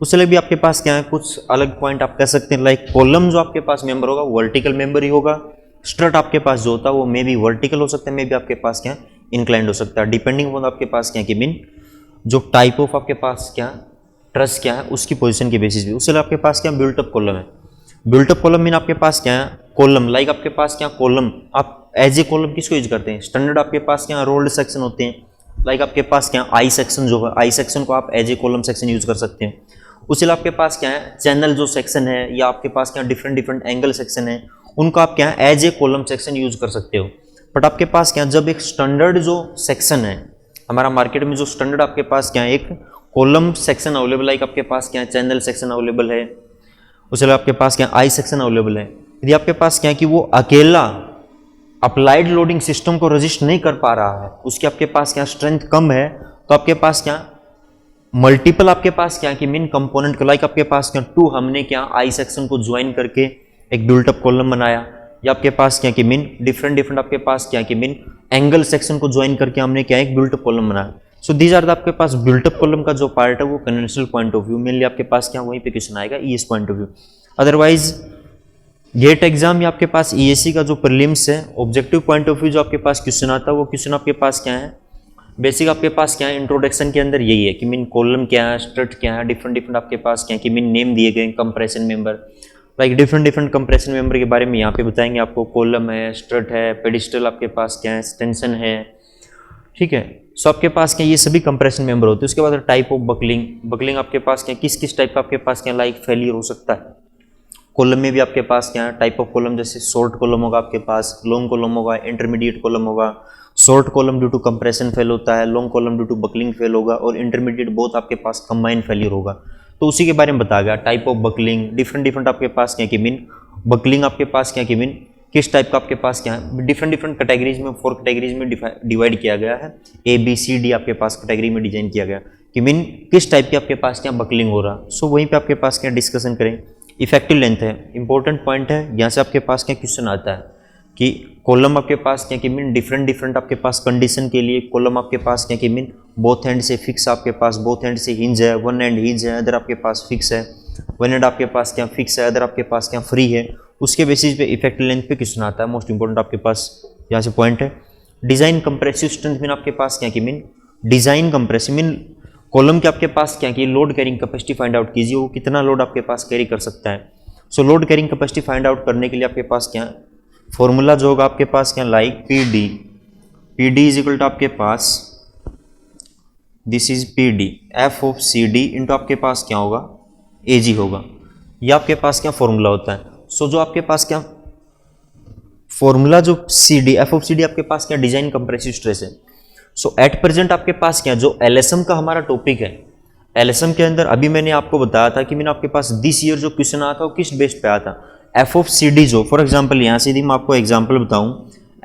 उससे भी आपके पास क्या है कुछ अलग पॉइंट आप कह सकते हैं लाइक कॉलम जो आपके पास मेंबर होगा वर्टिकल मेंबर ही होगा, स्ट्रट आपके पास जो होता है वो मे बी वर्टिकल हो सकता है, मे बी आपके पास क्या इंक्लाइंड हो सकता है, डिपेंडिंग ऑन आपके पास क्या कि मीन जो टाइप ऑफ आपके पास क्या ट्रस क्या है उसकी पोजीशन के बेसिस पे। उससे आपके पास क्या बिल्टअप कॉलम है, बिल्टअप कॉलम मीन आपके पास क्या है कॉलम लाइक आपके पास क्या कॉलम आप एज ए कॉलम किसको यूज करते हैं स्टैंडर्ड आपके पास क्या रोल्ड सेक्शन होते हैं, लाइक आपके पास क्या आई सेक्शन जो है आई सेक्शन को आप as a column section use कर सकते हैं। उससे आपके पास क्या है चैनल जो सेक्शन है या आपके पास क्या डिफरेंट डिफरेंट एंगल सेक्शन है उनको आप क्या as a column section use कर सकते हो। बट आपके पास क्या जब एक स्टैंडर्ड जो सेक्शन है हमारा मार्केट में जो स्टैंडर्ड आपके पास क्या एक कॉलम सेक्शन अवेलेबल लाइक आपके पास क्या चैनल सेक्शन अवेलेबल है, उससे आपके पास क्या आई सेक्शन अवेलेबल है, यदि आपके पास क्या कि वो अकेला अप्लाइड लोडिंग सिस्टम को रजिस्ट नहीं कर पा रहा है उसके आपके पास क्या स्ट्रेंथ कम है, तो आपके पास क्या मल्टीपल आपके पास क्या कि मेन कंपोनेंट लाइक आपके पास क्या टू हमने क्या आई सेक्शन को ज्वाइन करके एक बिल्टअप कॉलम बनाया, या आपके पास क्या कि मीन डिफरेंट डिफरेंट आपके पास क्या कि मीन एंगल सेक्शन को ज्वाइन करके हमने क्या एक बिल्टअप कॉलम बनाया। सो दीज आर द आपके पास बिल्टअप कॉलम का जो पार्ट है वो conventional point of view mainly आपके पास क्या वहीं पे क्वेश्चन आएगा ES point of view. Otherwise GATE exam या आपके पास ईएससी का जो प्रीलिम्स है, ऑब्जेक्टिव पॉइंट ऑफ व्यू जो आपके पास क्वेश्चन आता है वो क्वेश्चन आपके पास क्या है, बेसिक आपके पास क्या है, इंट्रोडक्शन के अंदर यही है कि मीन कॉलम क्या है, स्ट्रट क्या है, डिफरेंट डिफरेंट आपके पास क्या है, कि मीन नेम दिए गए compression member, like different different compression member के बारे में यहाँ पे बताएंगे आपको। कॉलम है, स्ट्रट है, पेडिस्टल आपके पास क्या है, एक्सटेंशन है, ठीक है। सो आपके पास क्या ये सभी कंप्रेशन मेंबर होते हैं। उसके बाद टाइप ऑफ बकलिंग, बकलिंग आपके पास क्या किस किस टाइप का आपके पास क्या लाइक फेलियर हो सकता है। कॉलम में भी आपके पास क्या है टाइप ऑफ कॉलम, जैसे शॉर्ट कॉलम होगा आपके पास, लॉन्ग कॉलम होगा, इंटरमीडिएट कॉलम होगा। Short column due to compression fail होता है, long column due to buckling fail होगा, और इंटरमीडिएट बोथ आपके पास कंबाइन फेलियर होगा। तो उसी के बारे में बताया गया type of buckling, different different आपके पास क्या कि मीन बकलिंग आपके पास क्या कि मीन किस टाइप का आपके पास क्या है, डिफरेंट डिफरेंट कैटेगरीज में 4 कैटेगरीज में डिवाइड किया गया है। ABCD आपके पास कैटेगरी में डिजाइन किया गया कि मीन किस टाइप की आपके पास क्या बकलिंग हो रहा। सो वहीं पे आपके पास क्या डिस्कशन करें। इफेक्टिव लेंथ है, इंपॉर्टेंट पॉइंट है, यहाँ से आपके पास क्या क्वेश्चन आता है कि कॉलम आपके पास क्या कि मीन डिफरेंट डिफरेंट आपके पास कंडीशन के लिए कॉलम आपके पास क्या कि मीन बोथ एंड से फिक्स, आपके पास बोथ एंड से हिंज है, वन एंड हिंज है, अदर आपके पास फिक्स है, वन एंड आपके पास क्या फिक्स है, अदर आपके पास क्या फ्री है। उसके बेसिस पे इफेक्टिव लेंथ पे क्वेश्चन आता है। मोस्ट इंपॉर्टेंट आपके पास यहाँ से पॉइंट है। डिजाइन कंप्रेसिव स्ट्रेंथ मीन आपके पास क्या कि mean design compressive mean column के आपके पास क्या कि load carrying capacity find out कीजिए, वो कितना लोड आपके पास कैरी कर सकता है। सो load carrying capacity find out करने के लिए आपके पास क्या फॉर्मूला जो होगा आपके पास क्या like PD is equal to आपके पास this is PD F of CD into आपके पास क्या होगा AG होगा। यह आपके पास क्या फॉर्मूला होता है। सो जो आपके पास क्या फॉर्मूला जो CD F ऑफ CD आपके पास क्या डिजाइन कंप्रेसिव स्ट्रेस है। सो एट प्रेजेंट आपके पास क्या जो LSM का हमारा टॉपिक है, LSM के अंदर अभी मैंने आपको बताया था कि मैंने आपके पास दिस ईयर जो क्वेश्चन आया था वो किस बेस पे आया था। F ऑफ CD जो फॉर एग्जांपल यहाँ से यदि मैं आपको एग्जांपल बताऊं,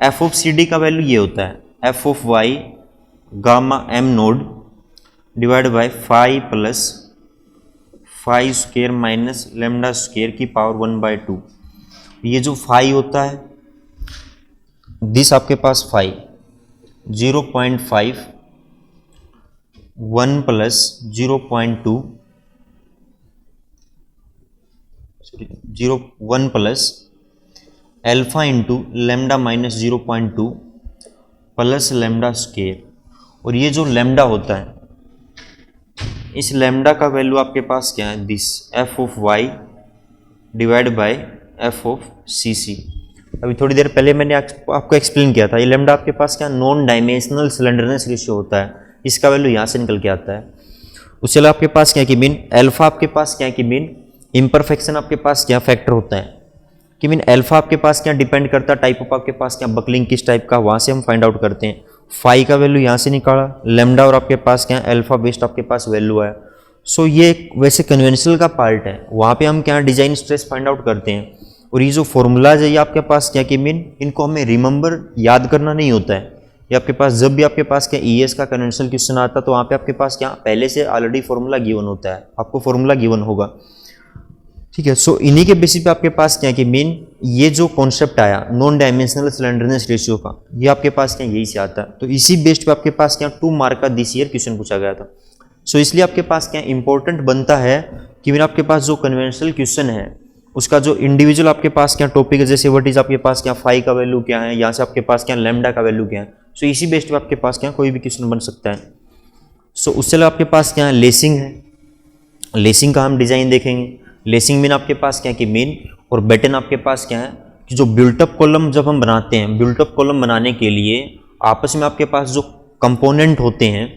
F ऑफ CD का वैल्यू ये होता है F of Y gamma M node divide by 5 plus 5 square minus lambda square की पावर 1/2। ये जो 5 होता है दिस आपके पास 5 0.5 1 plus 0.2 1 plus alpha into lambda minus 0.2 plus lambda square. और ये जो लेमडा होता है इस लेमडा का वैल्यू आपके पास क्या है this F of Y divide by F of CC। अभी थोड़ी देर पहले मैंने आपको एक्सप्लेन किया था ये लेमडा आपके पास क्या नॉन डायमेंशनल स्लेंडरनेस रेशियो होता है, इसका वैल्यू यहाँ से निकल के आता है। उसके अलावा आपके पास क्या कि मीन अल्फा आपके पास क्या कि मीन इम्परफेक्शन आपके पास क्या फैक्टर होता है कि मीन अल्फा आपके पास क्या डिपेंड करता है टाइप ऑफ आपके पास क्या बकलिंग किस टाइप का, वहाँ से हम फाइंड आउट करते हैं। फाई का वैल्यू यहाँ से निकाला, लेमडा और आपके पास क्या अल्फा बेस्ड आपके पास वैल्यू है। सो ये वैसे कन्वेंशनल का पार्ट है, वहाँ पे हम क्या डिजाइन स्ट्रेस फाइंड आउट करते हैं। और ये जो फॉर्मूलाज है ये आपके पास क्या कि मीन इनको हमें रिमेंबर याद करना नहीं होता है। ये आपके पास जब भी आपके पास क्या ES का कन्वेंशनल क्वेश्चन आता है तो वहाँ पे आपके पास क्या पहले से ऑलरेडी फॉर्मूला गिवन होता है, आपको फॉर्मूला गिवन होगा, ठीक है। सो इन्हीं के बेसिस पे आपके पास क्या कि मीन ये जो कॉन्सेप्ट आया नॉन डायमेंशनल स्लेंडरनेस रेशियो का, ये आपके पास क्या यही से आता है। तो इसी बेस्ड पे आपके पास क्या 2 मार्क का दिस ईयर क्वेश्चन पूछा गया था। सो इसलिए आपके पास क्या इंपॉर्टेंट बनता है कि मीन आपके पास जो कन्वेंशनल क्वेश्चन है उसका जो इंडिविजुअल आपके पास क्या टॉपिक है, जैसे व्हाट इज आपके पास क्या फाई का वैल्यू क्या है, यहाँ से आपके पास क्या लेमडा का वैल्यू क्या है। सो इसी बेस्ड पे आपके पास क्या कोई भी क्वेश्चन बन सकता है। सो उससे अलावा आपके पास क्या लेसिंग है, लेसिंग का हम डिजाइन देखेंगे। लेसिंग मीन आपके पास क्या कि मेन और बैटन आपके पास क्या है कि जो बिल्टअप कॉलम जब हम बनाते हैं, बिल्टअप कॉलम बनाने के लिए आपस में आपके पास जो कंपोनेंट होते हैं,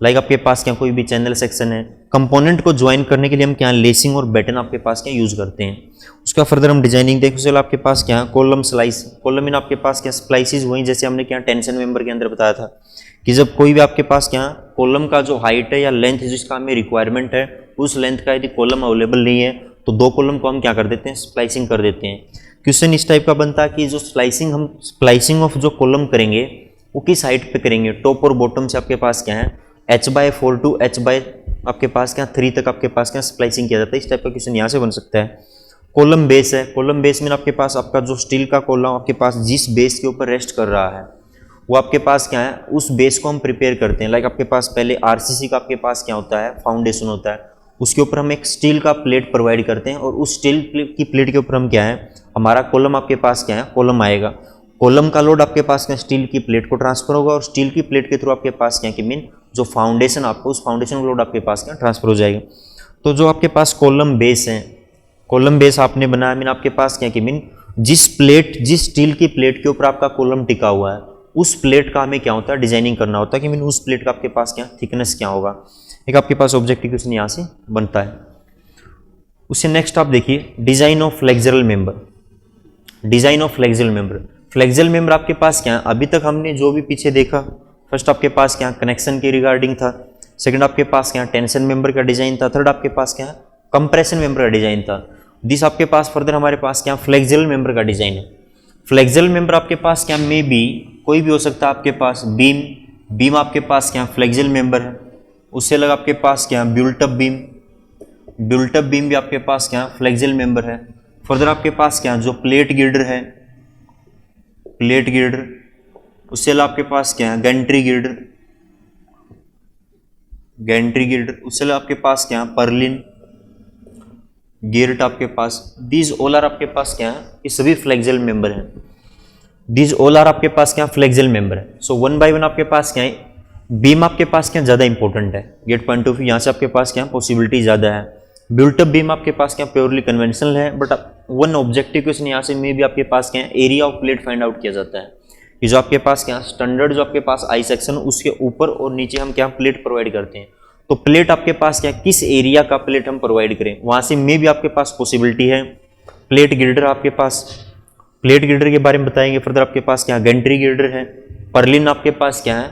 लाइक आपके पास क्या कोई भी चैनल सेक्शन है, कंपोनेंट को ज्वाइन करने के लिए हम क्या लेसिंग और बैटन आपके पास क्या यूज करते हैं। उसका फर्दर हम डिजाइनिंग देखें। उसके आपके पास क्या कॉलम स्लाइस, कॉलम इन आपके पास क्या स्प्लाइसिस वही जैसे हमने क्या टेंशन मेंबर के अंदर बताया था कि जब कोई भी आपके पास क्या कॉलम का जो हाइट है या लेंथ है जिसका हमें रिक्वायरमेंट है उस लेंथ का यदि कॉलम अवेलेबल नहीं है तो 2 कॉलम को हम क्या कर देते हैं स्प्लाइसिंग कर देते हैं। क्वेश्चन इस टाइप का बनता है कि जो स्प्लाइसिंग ऑफ जो कॉलम करेंगे वो किस हाइट पे करेंगे, टॉप और बॉटम से आपके पास क्या है h/4 टू h आपके पास क्या 3 तक आपके पास क्या स्प्लाइसिंग किया जाता है। इस टाइप का क्वेश्चन यहाँ से बन सकता है। कॉलम बेस है, कॉलम बेस में आपके पास आपका जो स्टील का कॉलम आपके पास जिस बेस के ऊपर रेस्ट कर रहा है वो आपके पास क्या है उस बेस को हम प्रिपेयर करते हैं। लाइक आपके पास पहले RCC का आपके पास क्या होता है फाउंडेशन होता है, उसके ऊपर हम एक स्टील का प्लेट प्रोवाइड करते हैं और उस स्टील की प्लेट के ऊपर हम क्या है हमारा कॉलम आपके पास क्या है, कॉलम आएगा। कॉलम का लोड आपके पास क्या, स्टील की प्लेट को ट्रांसफर होगा और स्टील की प्लेट के थ्रू आपके पास क्या कि मीन जो फाउंडेशन आपको, उस फाउंडेशन का लोड आपके पास क्या ट्रांसफर हो जाएगा। तो जो आपके पास कॉलम बेस है, कॉलम बेस आपने बनाया मीन आपके पास क्या कि मीन जिस स्टील की प्लेट के ऊपर आपका कॉलम टिका हुआ है, उस प्लेट का हमें क्या होता है, डिजाइनिंग करना होता है कि मीन उस प्लेट का आपके पास क्या थिकनेस क्या होगा। एक आपके पास ऑब्जेक्टिव क्वेश्चन यहाँ से बनता है। उससे नेक्स्ट आप देखिए design of flexural member. Design of flexural member, flexural member आपके पास क्या है, अभी तक हमने जो भी पीछे देखा, फर्स्ट आपके पास क्या कनेक्शन के रिगार्डिंग था, सेकंड आपके पास क्या टेंशन मेंबर का डिजाइन था, थर्ड आपके पास क्या कंप्रेशन मेंबर का डिजाइन था। दिस आपके पास फर्दर हमारे पास क्या फ्लेक्सुरल मेंबर का डिजाइन है। फ्लेक्सुरल मेंबर आपके पास क्या मे बी कोई भी हो सकता है, आपके पास बीम आपके पास क्या फ्लेक्सुरल मेंबर है। उससे अलग आपके पास क्या ब्यूल्टअप बीम भी आपके पास क्या फ्लेक्सुरल मेंबर है। फर्दर आपके पास क्या जो प्लेट गिर्डर है, प्लेट गिर्डर। उससे अलग आपके पास क्या है गैंट्री गिर्डर। उससे अलग आपके पास क्या पर्लिन गिर्ट आपके पास। दीज ऑल आर आपके पास क्या है, ये सभी फ्लेक्सुरल मेंबर हैं। दीज ऑल आर आपके पास क्या फ्लेक्सुरल मेंबर है। सो वन बाय वन आपके पास क्या है, बीम आपके पास क्या ज्यादा इंपॉर्टेंट है, गेट पॉइंट ऑफ व्यू यहाँ से आपके पास क्या पॉसिबिलिटी ज्यादा है। बिल्ट अप बीम आपके पास क्या प्योरली कन्वेंशनल है, बट वन ऑब्जेक्टिव क्वेश्चन यहाँ से में भी आपके पास क्या है area of plate find out किया जाता है। ये जो आपके पास क्या स्टैंडर्ड जो आपके पास आई सेक्शन, उसके ऊपर और नीचे हम क्या प्लेट प्रोवाइड करते हैं। तो प्लेट आपके पास क्या किस एरिया का प्लेट हम प्रोवाइड करें, वहां से में भी आपके पास पॉसिबिलिटी है। प्लेट गिर्डर आपके पास, प्लेट गिर्डर के बारे में बताएंगे। फर्दर आपके पास क्या गैंट्री गिर्डर है। पर्लिन आपके पास क्या है,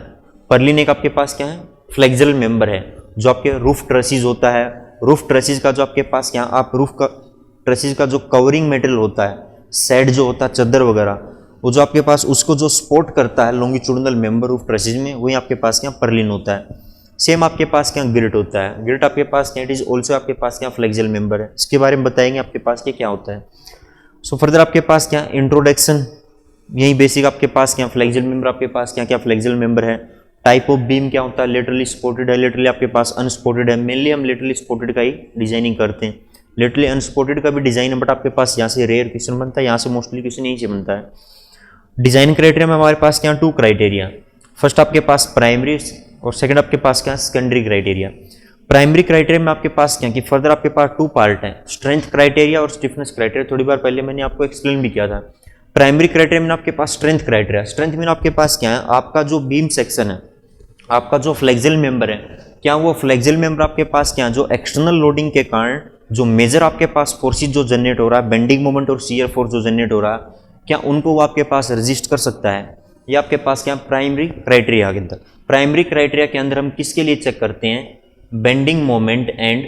पर्लिन एक आपके पास क्या है फ्लेक्सुरल मेंबर है। जो आपके रूफ ट्रेसिस होता है, रूफ ट्रेसिस का जो आपके पास क्या आप रूफ का ट्रेसिस का जो कवरिंग मटेरियल होता है, सेट जो होता है चादर वगैरह, वो जो आपके पास उसको जो सपोर्ट करता है लॉन्गिट्यूडिनल मेंबर रूफ ट्रेसिस में, वही आपके पास क्या पर्लिन होता है। सेम आपके पास क्या गिर्ट होता है। गिर्ट आपके पास क्या इट इज ऑल्सो आपके पास क्या फ्लेक्सुरल मेंबर है। इसके बारे में बताएंगे आपके पास क्या होता है। सो फर्दर आपके पास क्या इंट्रोडक्शन, यही बेसिक आपके पास क्या फ्लेक्सुरल मेंबर आपके पास क्या फ्लेक्सुरल मेंबर है। टाइप ऑफ बीम क्या होता है, लेटरली सपोर्टेड है, लेटरली आपके पास अनसपोर्टेड है। मेनली हम लेटरली सपोर्टेड का ही डिजाइनिंग करते हैं। लेटरली अनसपोर्टेड का भी डिजाइन है, बट आपके पास यहाँ से रेयर क्वेश्चन बनता है, यहाँ से मोस्टली क्वेश्चन यहीं से बनता है। डिजाइन क्राइटेरिया में हमारे पास क्या टू क्राइटेरिया, फर्स्ट आपके पास प्राइमरी और सेकंड आपके पास क्या सेकेंडरी क्राइटेरिया। प्राइमरी क्राइटेरिया में आपके पास क्या कि फर्दर आपके पास टू पार्ट है, स्ट्रेंथ क्राइटेरिया और स्टिफनेस क्राइटेरिया। थोड़ी बार पहले मैंने आपको एक्सप्लेन भी किया था। प्राइमरी क्राइटेरिया में आपके पास स्ट्रेंथ क्राइटेरिया, स्ट्रेंथ में आपके पास क्या है आपका जो बीम सेक्शन है, आपका जो फ्लेक्सुरल मेंबर है, क्या वो फ्लेक्सुरल मेंबर आपके पास क्या जो एक्सटर्नल लोडिंग के कारण जो मेजर आपके पास फोर्सेज जो जनरेट हो रहा है, बेंडिंग मोमेंट और शियर फोर्स जो जनरेट हो रहा है, क्या उनको वो आपके पास रेजिस्ट कर सकता है। ये आपके पास क्या प्राइमरी क्राइटेरिया के अंदर। प्राइमरी क्राइटेरिया के अंदर हम किसके लिए चेक करते हैं, bending moment and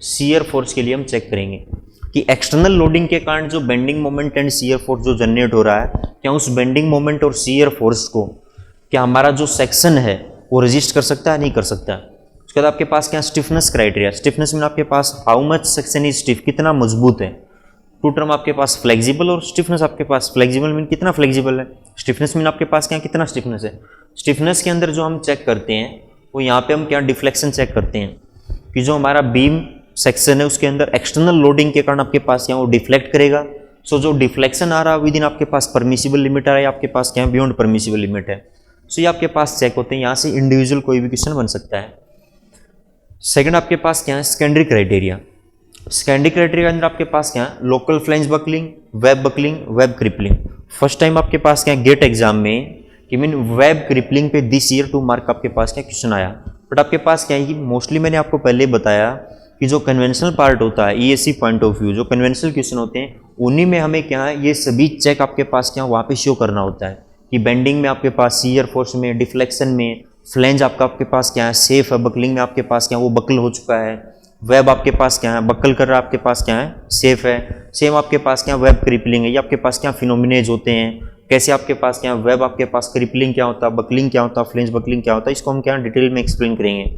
shear force के लिए हम चेक करेंगे कि एक्सटर्नल लोडिंग के कारण जो bending moment and shear force जो जनरेट हो रहा है, क्या उस बेंडिंग मोमेंट और शियर फोर्स को क्या हमारा जो सेक्शन है वो रेजिस्ट कर सकता है, नहीं कर सकता है। उसके बाद आपके पास क्या स्टिफनेस क्राइटेरिया, स्टिफनेस में आपके पास how much section is stiff, कितना मजबूत है। टू टर्म आपके पास फ्लेक्सिबल और स्टिफनेस आपके पास, फ्लेक्सिबल मीन कितना फ्लेक्सिबल है, स्टिफनेस मीन आपके पास क्या कितना स्टिफनेस है। स्टिफनेस के अंदर जो हम चेक करते हैं वो यहाँ पे हम क्या डिफ्लेक्शन चेक करते हैं कि जो हमारा बीम सेक्शन है उसके अंदर एक्सटर्नल लोडिंग के कारण आपके पास क्या वो डिफ्लेक्ट करेगा। सो जो डिफ्लेक्शन आ रहा है विद इन आपके पास परमिसिबल लिमिट आ रहा है, आपके पास क्या बियॉन्ड परमिसिबल लिमिट है। सो ये आपके पास चेक होते हैं, यहाँ से इंडिविजुअल कोई भी क्वेश्चन बन सकता है। सेकंड आपके पास क्या है सेकेंडरी क्राइटेरिया। सेकेंडरी क्राइटेरिया के अंदर आपके पास क्या है local flange buckling, web crippling. First time आपके पास क्या गेट एग्जाम में कि मीन वेब क्रिपलिंग पे दिस ईयर 2 मार्क आपके पास क्या क्वेश्चन आया। बट आपके पास क्या है कि मोस्टली मैंने आपको पहले बताया कि जो कन्वेंशनल पार्ट होता है ईएससी पॉइंट ऑफ व्यू, जो कन्वेंशनल क्वेश्चन होते हैं उन्हीं में हमें क्या है ये सभी चेक आपके पास क्या वहाँ पे शो करना होता है कि बेंडिंग में आपके पास, शियर फोर्स में, डिफ्लेक्शन में, फ्लैंज आपके पास क्या है सेफ है, बकलिंग में आपके पास क्या वो बकल हो चुका है, वेब आपके पास क्या है बकल कर रहा है, आपके पास क्या है सेफ है। सेम आपके पास क्या वेब क्रिपलिंग है, ये आपके पास क्या फिनोमिनेज होते हैं, कैसे आपके पास क्या वेब आपके पास क्रिपलिंग क्या होता है, बकलिंग क्या होता है, फ्लैंज बकलिंग क्या होता है, इसको हम क्या डिटेल में एक्सप्लेन करेंगे,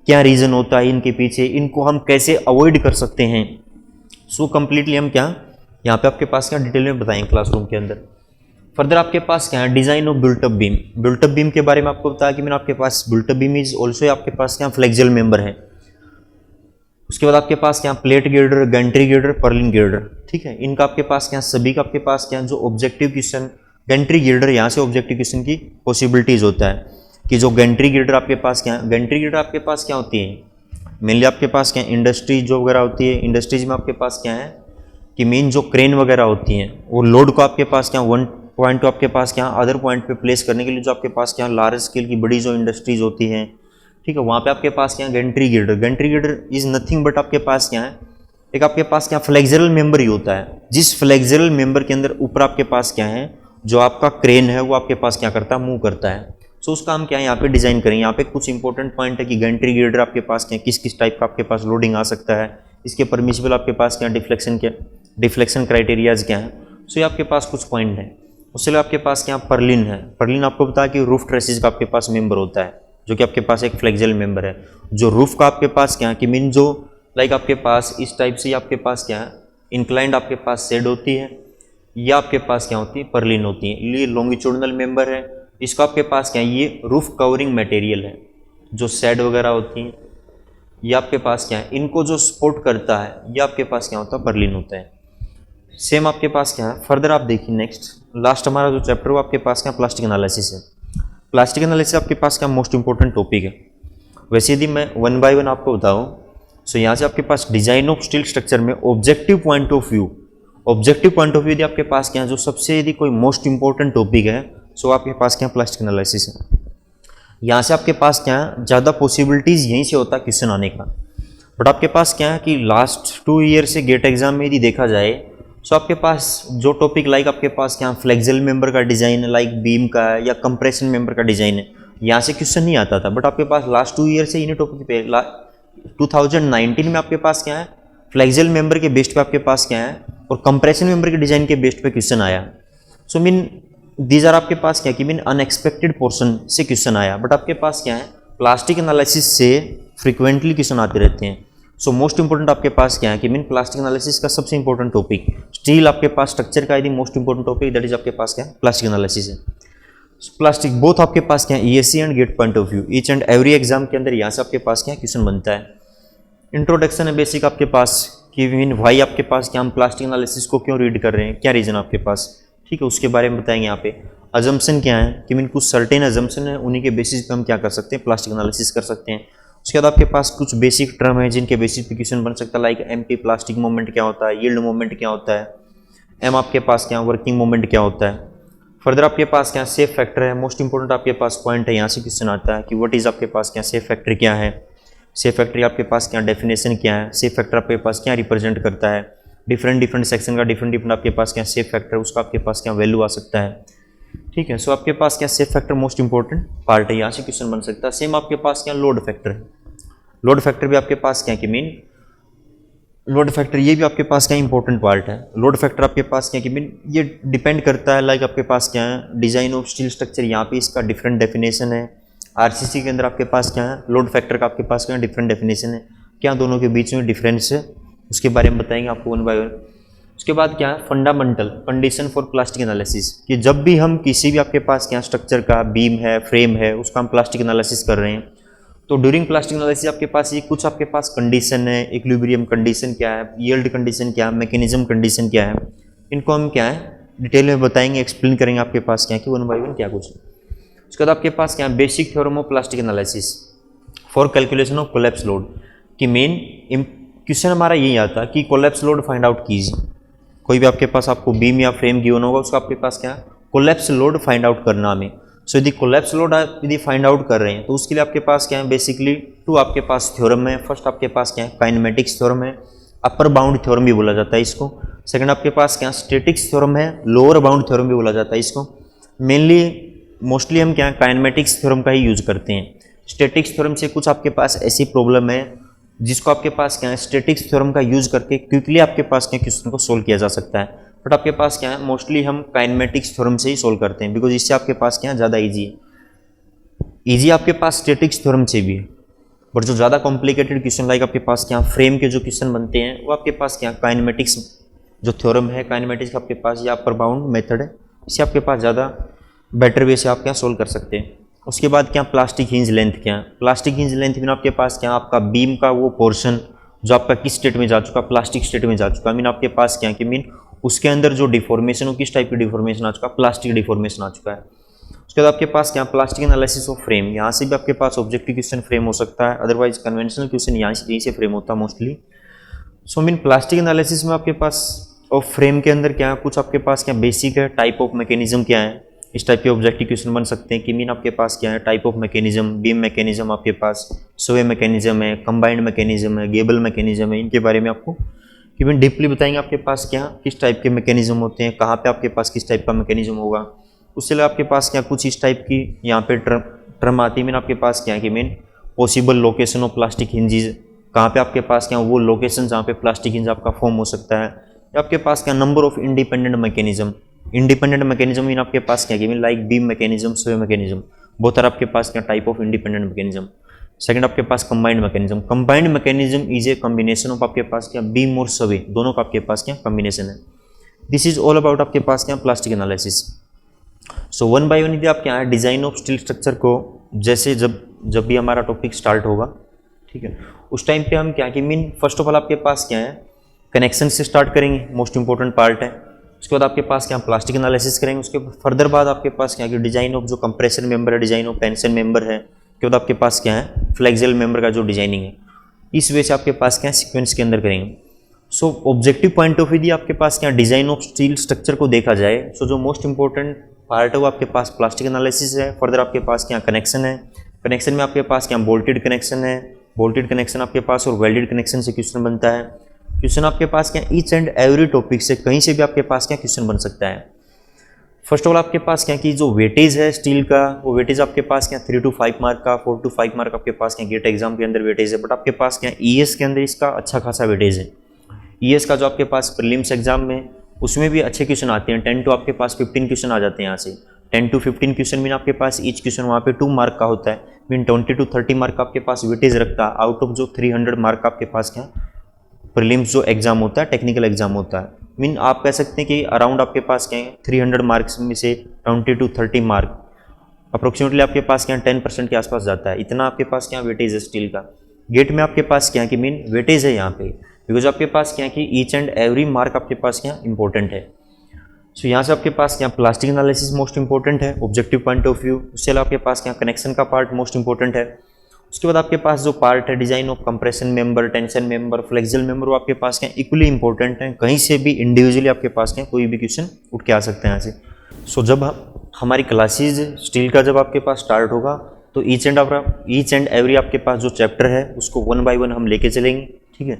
क्या रीजन होता है इनके पीछे, इनको हम कैसे अवॉइड कर सकते हैं। सो कंप्लीटली हम क्या यहाँ पे आपके पास क्या डिटेल में बताएंगे क्लासरूम के अंदर। फर्दर आपके पास क्या है design of built up beam. Built up beam के बारे में आपको बताया कि मैंने आपके पास बिल्टअप बीम इज ऑल्सो आपके पास क्या फ्लेक्सुरल मेंबर है। उसके बाद आपके पास क्या plate Gilder, Gentry Gilder, Perlin Gilder, ठीक है। इनका आपके पास क्या सभी का आपके पास क्या जो ऑब्जेक्टिव क्वेश्चन गैंट्री गिल्डर, यहाँ से ऑब्जेक्टिव क्वेश्चन की पॉसिबिलिटीज होता है कि जो गैंट्री गिल्डर आपके पास क्या गैंट्री गिल्डर आपके पास क्या होती है, मेनली आपके पास क्या इंडस्ट्रीज जो वगैरह होती है, इंडस्ट्रीज में आपके पास क्या है कि मेन जो क्रेन वगैरह होती हैं वो लोड को आपके पास क्या वन पॉइंट को आपके पास क्या अदर पॉइंट पे प्लेस करने के लिए जो आपके पास क्या लार्ज स्केल की बड़ी जो इंडस्ट्रीज होती हैं, ठीक है, वहाँ पे आपके पास क्या Gentry Gilder is nothing but आपके पास क्या है एक आपके पास क्या फ्लेक्सरल मेंबर ही होता है, जिस फ्लेक्सरल मेंबर के अंदर ऊपर आपके पास क्या है जो आपका क्रेन है वो आपके पास क्या करता है मूव करता है। सो उसका हम क्या है यहाँ पे डिजाइन करेंगे। यहाँ पे कुछ इंपॉर्टेंट पॉइंट है कि गैंट्री गिल्डर आपके पास क्या किस किस टाइप का आपके पास लोडिंग आ सकता है, इसके परमिसिबल आपके पास क्या डिफ्लेक्शन क्राइटेरियाज क्या है। सो ये आपके पास कुछ पॉइंट है। उससे आपके पास क्या पर्लिन है, पर्लिन आपको पता है कि रूफ ट्रेसिस का आपके पास मेंबर होता है जो कि आपके पास एक फ्लेक्सरल मेंबर है। जो रूफ का आपके पास क्या कि मीन जो लाइक आपके पास इस टाइप से आपके पास क्या है इंक्लाइंड आपके पास शेड होती है, या आपके पास क्या होती है पर्लिन होती है। ये लॉन्गिट्यूडनल मेंबर है, इसका आपके पास क्या है ये रूफ कवरिंग मटेरियल है। जो शेड वगैरह होती हैं ये आपके पास क्या है इनको जो सपोर्ट करता है ये आपके पास क्या होता है पर्लिन होता है। सेम आपके पास क्या है फर्दर आप देखिए नेक्स्ट लास्ट हमारा जो चैप्टर वो आपके पास क्या प्लास्टिक एनालिसिस है। प्लास्टिक एनालिसिस आपके पास क्या मोस्ट इंपॉर्टेंट टॉपिक है। वैसे यदि मैं वन बाय वन आपको बताऊं सो यहाँ से आपके पास डिजाइन ऑफ स्टील स्ट्रक्चर में ऑब्जेक्टिव पॉइंट ऑफ व्यू यदि आपके पास क्या जो सबसे यदि कोई मोस्ट इंपॉर्टेंट टॉपिक है सो आपके पास क्या प्लास्टिक एनालिसिस है। यहाँ से आपके पास क्या ज़्यादा पॉसिबिलिटीज़ यहीं से होता है क्वेश्चन आने का। बट आपके पास क्या है कि लास्ट 2 ईयर से गेट एग्जाम में यदि देखा जाए सो आपके पास जो टॉपिक लाइक आपके पास क्या फ्लेक्सरल मेंबर का डिज़ाइन है, लाइक बीम का है या कंप्रेशन मेंबर का डिज़ाइन है, यहाँ से क्वेश्चन नहीं आता था। बट आपके पास लास्ट 2 ईयर से इन्हीं टॉपिक पे 2019 में आपके पास क्या है फ्लेक्सरल मेंबर के बेस्ड पे आपके पास क्या है और कंप्रेशन मेंबर के डिज़ाइन के बेस्ड पे क्वेश्चन आया। सो मीन दीज आर आपके पास क्या कि मीन अनएक्सपेक्टेड पोर्शन से क्वेश्चन आया। बट आपके पास क्या है प्लास्टिक एनालिसिस से फ्रिक्वेंटली क्वेश्चन आते रहते हैं। सो मोस्ट इंपॉर्टेंट आपके पास क्या है कि मीन प्लास्टिक एनालिसिस का सबसे इंपॉर्टेंट टॉपिक स्टील आपके पास स्ट्रक्चर का यदि most important topic that is आपके पास क्या प्लास्टिक एनालिसिस है। प्लास्टिक बोथ आपके पास क्या ESC and GATE point of view each and every exam के अंदर यहाँ से आपके पास क्या क्वेश्चन बनता है। इंट्रोडक्शन है बेसिक आपके पास कि मीन वाई आपके पास क्या हम प्लास्टिक एनालिसिस को क्यों रीड कर रहे हैं, क्या रीजन आपके पास, ठीक है, उसके बारे में बताएंगे। यहाँ पे अजम्पशन क्या है कि मीन कुछ सर्टेन अजम्पशन है उन्हीं के बेसिस पे हम क्या कर सकते हैं प्लास्टिक एनालिसिस कर सकते हैं। उसके बाद आपके पास कुछ बेसिक टर्म है जिनके बेसिस पे क्वेश्चन बन सकता है लाइक एमपी प्लास्टिक मोमेंट क्या होता है, यील्ड मोमेंट क्या होता है, एम आपके पास क्या वर्किंग मोमेंट क्या होता है। फर्दर आपके पास क्या सेफ फैक्टर है, मोस्ट इंपॉर्टेंट आपके पास पॉइंट है, यहाँ से क्वेश्चन आता है कि व्हाट इज आपके पास क्या सेफ फैक्टर क्या है, सेफ फैक्टर आपके पास क्या डेफिनेशन क्या है, सेफ फैक्टर आपके पास क्या रिप्रेजेंट करता है, डिफरेंट सेक्शन का डिफरेंट आपके पास क्या सेफ फैक्टर उसका आपके पास क्या वैल्यू आ सकता है, ठीक है। सो आपके पास क्या safe factor most important part है, यहाँ से क्वेश्चन बन सकता है। सेम आपके पास क्या लोड फैक्टर है, लोड फैक्टर भी आपके पास क्या कि मीन लोड फैक्टर ये भी आपके पास क्या इंपॉर्टेंट पार्ट है। लोड फैक्टर आपके पास क्या कि मीन ये डिपेंड करता है लाइक आपके पास क्या है डिजाइन ऑफ स्टील स्ट्रक्चर, यहाँ पे इसका डिफरेंट डेफिनेशन है। आरसीसी के अंदर आपके पास क्या है लोड फैक्टर का आपके पास क्या डिफरेंट डेफिनेशन है, क्या दोनों के बीच में डिफरेंस है उसके बारे में बताएंगे आपको वन बाय वन। उसके बाद क्या है fundamental condition for plastic analysis कि जब भी हम किसी भी आपके पास क्या स्ट्रक्चर का बीम है फ्रेम है उसका हम प्लास्टिक एनालिसिस कर रहे हैं तो ड्यूरिंग प्लास्टिक एनालिसिस आपके पास ये कुछ आपके पास कंडीशन है, इक्विलिब्रियम कंडीशन क्या है, यील्ड कंडीशन क्या है, मैकेनिज्म कंडीशन क्या है, इनको हम क्या है डिटेल में बताएंगे, एक्सप्लेन करेंगे आपके पास क्या कि वन बाय वन क्या कुछ। उसके बाद आपके पास क्या basic theorem of plastic analysis for calculation of collapse load कि मेन क्वेश्चन हमारा यही आता कि कोलैप्स लोड फाइंड आउट कीजिए। कोई भी आपके पास आपको बीम या फ्रेम गिवन होगा उसका आपके पास क्या कोलैप्स लोड फाइंड आउट करना हमें। सो यदि कोलैप्स लोड आप यदि फाइंड आउट कर रहे हैं तो उसके लिए आपके पास क्या है बेसिकली 2 आपके पास थ्योरम है। फर्स्ट आपके पास क्या है काइनेमेटिक्स थ्योरम है, अपर बाउंड थ्योरम भी बोला जाता है इसको। सेकंड आपके पास क्या स्टैटिक्स थ्योरम है, लोअर बाउंड थ्योरम भी बोला जाता है इसको। मेनली मोस्टली हम क्या काइनेमेटिक्स थ्योरम का ही यूज करते हैं। स्टैटिक्स थ्योरम से कुछ आपके पास ऐसी प्रॉब्लम है जिसको आपके पास क्या है स्टैटिक्स थ्योरम का यूज करके क्विकली आपके पास क्या क्वेश्चन को सोल्व किया जा सकता है। बट आपके पास क्या है मोस्टली हम काइनेमेटिक्स थ्योरम से ही सोल्व करते हैं बिकॉज इससे आपके पास क्या ज़्यादा ईजी है। ईजी आपके पास स्टैटिक्स थ्योरम से भी है बट जो ज़्यादा कॉम्प्लिकेटेड क्वेश्चन लाइक आपके पास क्या फ्रेम के जो क्वेश्चन बनते हैं वो आपके पास क्या काइनेमेटिक्स जो थ्योरम है काइनेमेटिक्स आपके पास या अपर बाउंड मेथड है इससे आपके पास ज़्यादा बेटर वे से आप क्या सोल्व कर सकते हैं। उसके बाद क्या प्लास्टिक हिंज लेंथ क्या प्लास्टिक हिंज लेंथ में आपके पास क्या आपका बीम का वो पोर्शन जो आपका किस स्टेट में जा चुका, प्लास्टिक स्टेट में जा चुका, मीन आपके पास क्या है कि मीन उसके अंदर जो डिफॉर्मेशन हो, किस टाइप की डिफॉर्मेशन आ चुका, प्लास्टिक डिफॉर्मेशन आ चुका है। उसके बाद आपके पास क्या, प्लास्टिक एनालिसिस ऑफ फ्रेम, यहाँ से भी आपके पास ऑब्जेक्टिव क्वेश्चन फ्रेम हो सकता है, अदरवाइज कन्वेंशनल क्वेश्चन यहीं से फ्रेम होता है mostly. So mean plastic analysis में आपके पास ऑफ फ्रेम के अंदर क्या है, कुछ आपके पास क्या बेसिक है, टाइप ऑफ मैकेनिज्म क्या है, इस टाइप के ऑब्जेक्टिव क्वेश्चन बन सकते हैं कि मीन आपके पास क्या है, type of mechanism, beam mechanism आपके पास, सोवे मैकेनिज्म है, कंबाइंड मैकेनिज्म है, गेबल मैकेनिज्म है, इनके बारे में आपको कि मीन डीपली बताएंगे आपके पास क्या किस टाइप के मैकेनिज्म होते हैं, कहाँ पे आपके पास किस टाइप का मैकेनिज्म होगा। उससे अलावा आपके पास क्या कुछ इस टाइप की यहाँ पे टर्म आती है, मीन आपके पास क्या है कि mean possible location of plastic hinges, कहाँ पे आपके पास क्या वो लोकेशन जहाँ पे प्लास्टिक हिंज आपका फॉर्म हो सकता है, या आपके पास क्या number of independent mechanism, independent mechanism mean आपके पास क्या कि mean like beam mechanism, sway mechanism, both are आपके पास क्या type of independent mechanism. Second आपके पास combined mechanism, combined mechanism is a combination of आपके पास क्या बीम और सोवे, दोनों का आपके पास क्या कॉम्बिनेशन है। दिस इज ऑल अबाउट आपके पास क्या plastic analysis. So one by one यदि आप क्या है डिजाइन ऑफ स्टील स्ट्रक्चर को, जैसे जब भी हमारा टॉपिक स्टार्ट होगा, ठीक है, उस टाइम पे हम क्या कि मीन फर्स्ट ऑफ ऑल आपके पास क्या है कनेक्शन से स्टार्ट करेंगे, मोस्ट इंपॉर्टेंट पार्ट है। उसके बाद आपके पास क्या प्लास्टिक एनालिसिस करेंगे, उसके फर्दर बाद आपके पास क्या कि डिजाइन ऑफ जो कंप्रेशन मेंबर है, डिजाइन ऑफ टेंशन मेंबर है, उसके बाद आपके पास क्या है फ्लेक्सिबल मेंबर का जो डिजाइनिंग है, इस वे से आपके पास क्या सीक्वेंस के अंदर करेंगे। सो ऑब्जेक्टिव पॉइंट ऑफ व्यू आपके पास क्या डिजाइन ऑफ स्टील स्ट्रक्चर को देखा जाए, सो जो मोस्ट इंपॉर्टेंट पार्ट है वो आपके पास प्लास्टिक एनालिसिस है। फर्दर आपके पास क्या कनेक्शन है, कनेक्शन में आपके पास क्या बोल्टेड कनेक्शन है, बोल्टेड कनेक्शन आपके पास और वेल्डेड कनेक्शन से क्वेश्चन बनता है। क्वेश्चन आपके पास क्या ईच एंड एवरी टॉपिक से कहीं से भी आपके पास क्या क्वेश्चन बन सकता है। फर्स्ट ऑफ ऑल आपके पास क्या कि जो वेटेज है स्टील का, वो वेटेज आपके पास क्या 3 to 5 मार्क का, 4 to 5 मार्क आपके पास क्या गेट एग्जाम के अंदर वेटेज है, बट आपके पास क्या ईएस के अंदर इसका अच्छा खासा वेटेज है। ईएस का जो आपके पास प्रीलिम्स एग्जाम में उसमें भी अच्छे क्वेश्चन आते हैं, 10 to आपके पास 15 क्वेश्चन आ जाते हैं यहाँ से, 10 to 15 क्वेश्चन मीन आपके पास ईच क्वेश्चन वहाँ पे 2 मार्क का होता है, मीन 20 to 30 मार्क का आपके पास वेटेज रखता है आउट ऑफ जो 300 मार्क का आपके पास क्या प्रीलिम्स जो एग्जाम होता है, टेक्निकल एग्जाम होता है। मीन आप कह सकते हैं कि अराउंड आपके पास क्या है 300 मार्क्स में से 20 to 30 मार्क अप्रोक्सीमेटली आपके पास क्या 10% के आसपास जाता है, इतना आपके पास क्या वेटेज है स्टील का। गेट में आपके पास क्या कि मीन वेटेज है यहाँ पे, बिकॉज आपके पास क्या कि ईच एंड एवरी मार्क आपके पास क्या इंपॉर्टेंट है। सो यहाँ से आपके पास क्या प्लास्टिक एनालिसिस मोस्ट इंपॉर्टेंट है ऑब्जेक्टिव पॉइंट ऑफ व्यू। उससे अलावा आपके पास क्या कनेक्शन का पार्ट मोस्ट इंपॉर्टेंट है। उसके बाद आपके पास जो पार्ट है design of compression member, tension member, flexible member, वो आपके पास क्या इक्वली इंपॉर्टेंट है। कहीं से भी इंडिविजुअली आपके पास क्या कोई भी क्वेश्चन उठ के आ सकते हैं यहाँ से। सो जब हमारी क्लासेज स्टील का जब आपके पास स्टार्ट होगा तो ईच एंड एवरी आपके पास जो चैप्टर है उसको 1 by 1 हम लेके चलेंगे, ठीक है।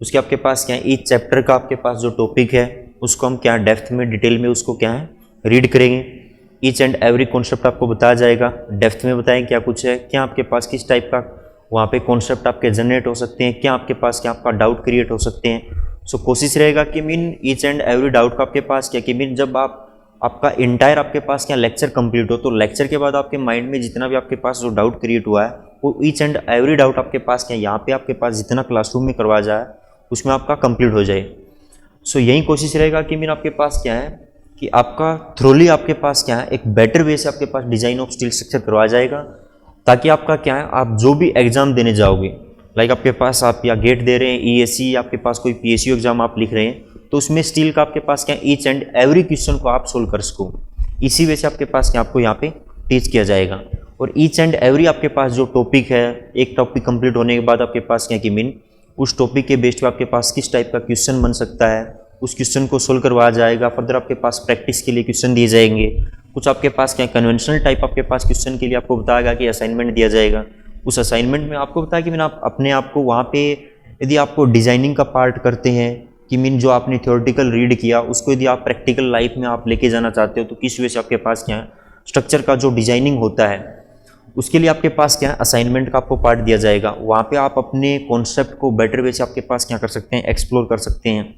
उसके आपके पास क्या ईच चैप्टर का आपके पास जो टॉपिक है उसको हम क्या डेप्थ में डिटेल में उसको क्या है रीड करेंगे। ईच एंड एवरी कॉन्सेप्ट आपको बताया जाएगा, डेप्थ में बताएंगे क्या कुछ है, क्या आपके पास किस टाइप का वहाँ पे कॉन्सेप्ट आपके जनरेट हो सकते हैं, क्या आपके पास क्या आपका डाउट क्रिएट हो सकते हैं। सो कोशिश रहेगा कि mean each and every doubt का आपके पास क्या कि मीन जब आपका इंटायर आपके पास क्या लेक्चर कंप्लीट हो तो लेक्चर के बाद आपके माइंड में जितना भी आपके पास जो डाउट क्रिएट हुआ है वो ईच एंड एवरी डाउट आपके पास क्या यहाँ पे आपके पास जितना क्लासरूम में करवाया जाए उसमें आपका कंप्लीट हो जाए। सो यही कोशिश रहेगा कि मीन आपके पास क्या है कि आपका थ्रोली आपके पास क्या है एक बेटर वे से आपके पास डिजाइन ऑफ स्टील स्ट्रक्चर करवाया जाएगा, ताकि आपका क्या है आप जो भी एग्जाम देने जाओगे, लाइक आपके पास आप या गेट दे रहे हैं, ईएससी, आपके पास कोई पीएसयू एग्जाम आप लिख रहे हैं, तो उसमें स्टील का आपके पास क्या ईच एंड एवरी क्वेश्चन को आप सोल्व कर सको। इसी वजह से आपके पास क्या आपको यहाँ पे टीच किया जाएगा। और ईच एंड एवरी आपके पास जो टॉपिक है, एक टॉपिक कंप्लीट होने के बाद आपके पास क्या कि मीन उस टॉपिक के बेस्ड पे आपके पास किस टाइप का क्वेश्चन बन सकता है, उस क्वेश्चन को सोल्व करवाया जाएगा। फर्दर आपके पास प्रैक्टिस के लिए क्वेश्चन दिए जाएंगे, कुछ आपके पास क्या कन्वेंशनल टाइप आपके पास क्वेश्चन के लिए आपको बताएगा कि असाइनमेंट दिया जाएगा। उस असाइनमेंट में आपको बताया कि मीन आप अपने आप को वहाँ पे यदि आपको डिजाइनिंग का पार्ट करते हैं कि मीन जो आपने थ्योरेटिकल रीड किया उसको यदि आप प्रैक्टिकल लाइफ में आप लेके जाना चाहते हो तो किस वजह से आपके पास क्या है स्ट्रक्चर का जो डिजाइनिंग होता है उसके लिए आपके पास क्या है असाइनमेंट का आपको पार्ट दिया जाएगा। वहाँ पे आप अपने कॉन्सेप्ट को बेटर वे से आपके पास क्या कर सकते हैं एक्सप्लोर कर सकते हैं।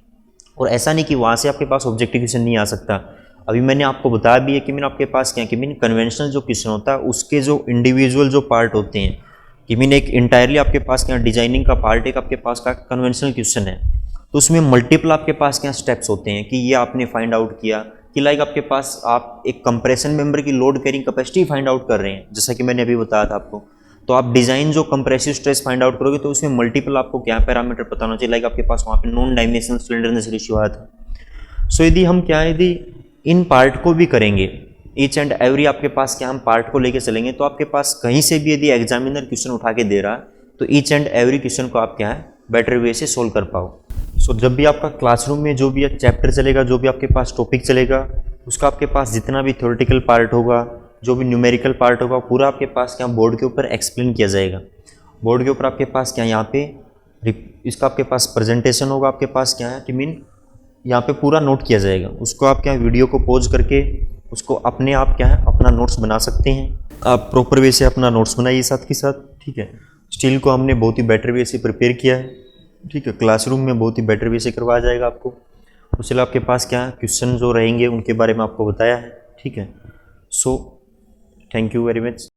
और ऐसा नहीं कि वहाँ से आपके पास ऑब्जेक्टिव क्वेश्चन नहीं आ सकता। अभी मैंने आपको बताया भी है कि मीन आपके पास क्या कि मीन कन्वेंशनल जो क्वेश्चन होता है उसके जो इंडिविजुअल जो पार्ट होते हैं कि मीन एक इंटायरली आपके पास क्या डिजाइनिंग का पार्ट एक आपके पास का कन्वेंशनल क्वेश्चन है, तो उसमें मल्टीपल आपके पास क्या स्टेप्स होते हैं कि ये आपने फाइंड आउट किया कि लाइक आपके पास आप एक कंप्रेशन मेंबर की load carrying capacity find out कर रहे हैं, जैसा कि मैंने अभी बताया था आपको। तो आप डिज़ाइन जो कंप्रेसिव स्ट्रेस फाइंड आउट करोगे तो उसमें मल्टीपल आपको क्या पैरामीटर पता होना चाहिए, लाइक आपके पास वहाँ पे नॉन डायमेंशनल स्लेंडरनेस रेशियो आया था। सो यदि हम क्या है, यदि इन पार्ट को भी करेंगे, ईच एंड एवरी आपके पास क्या हम पार्ट को लेके चलेंगे, तो आपके पास कहीं से भी यदि एग्जामिनर क्वेश्चन उठा के दे रहा है तो ईच एंड एवरी क्वेश्चन को आप क्या है बेटर वे से सोल्व कर पाओ। सो जब भी आपका क्लासरूम में जो भी चैप्टर चलेगा, जो भी आपके पास टॉपिक चलेगा, उसका आपके पास जितना भी थ्योरेटिकल पार्ट होगा, जो भी न्यूमेरिकल पार्ट होगा, पूरा आपके पास क्या बोर्ड के ऊपर एक्सप्लेन किया जाएगा। बोर्ड के ऊपर आपके पास क्या यहाँ पे इसका आपके पास प्रेजेंटेशन होगा, आपके पास क्या है कि मीन यहाँ पे पूरा नोट किया जाएगा। उसको आप क्या वीडियो को पॉज करके उसको अपने आप क्या है अपना नोट्स बना सकते हैं। आप प्रॉपर वे से अपना नोट्स बनाइए साथ के साथ, ठीक है। स्टील को हमने बहुत ही बेटर वे से प्रिपेयर किया है, ठीक है। क्लासरूम में बहुत ही बेटर वे से करवाया जाएगा आपको। उसके आपके पास क्या क्वेश्चन जो रहेंगे उनके बारे में आपको बताया है, ठीक है। So thank you very much.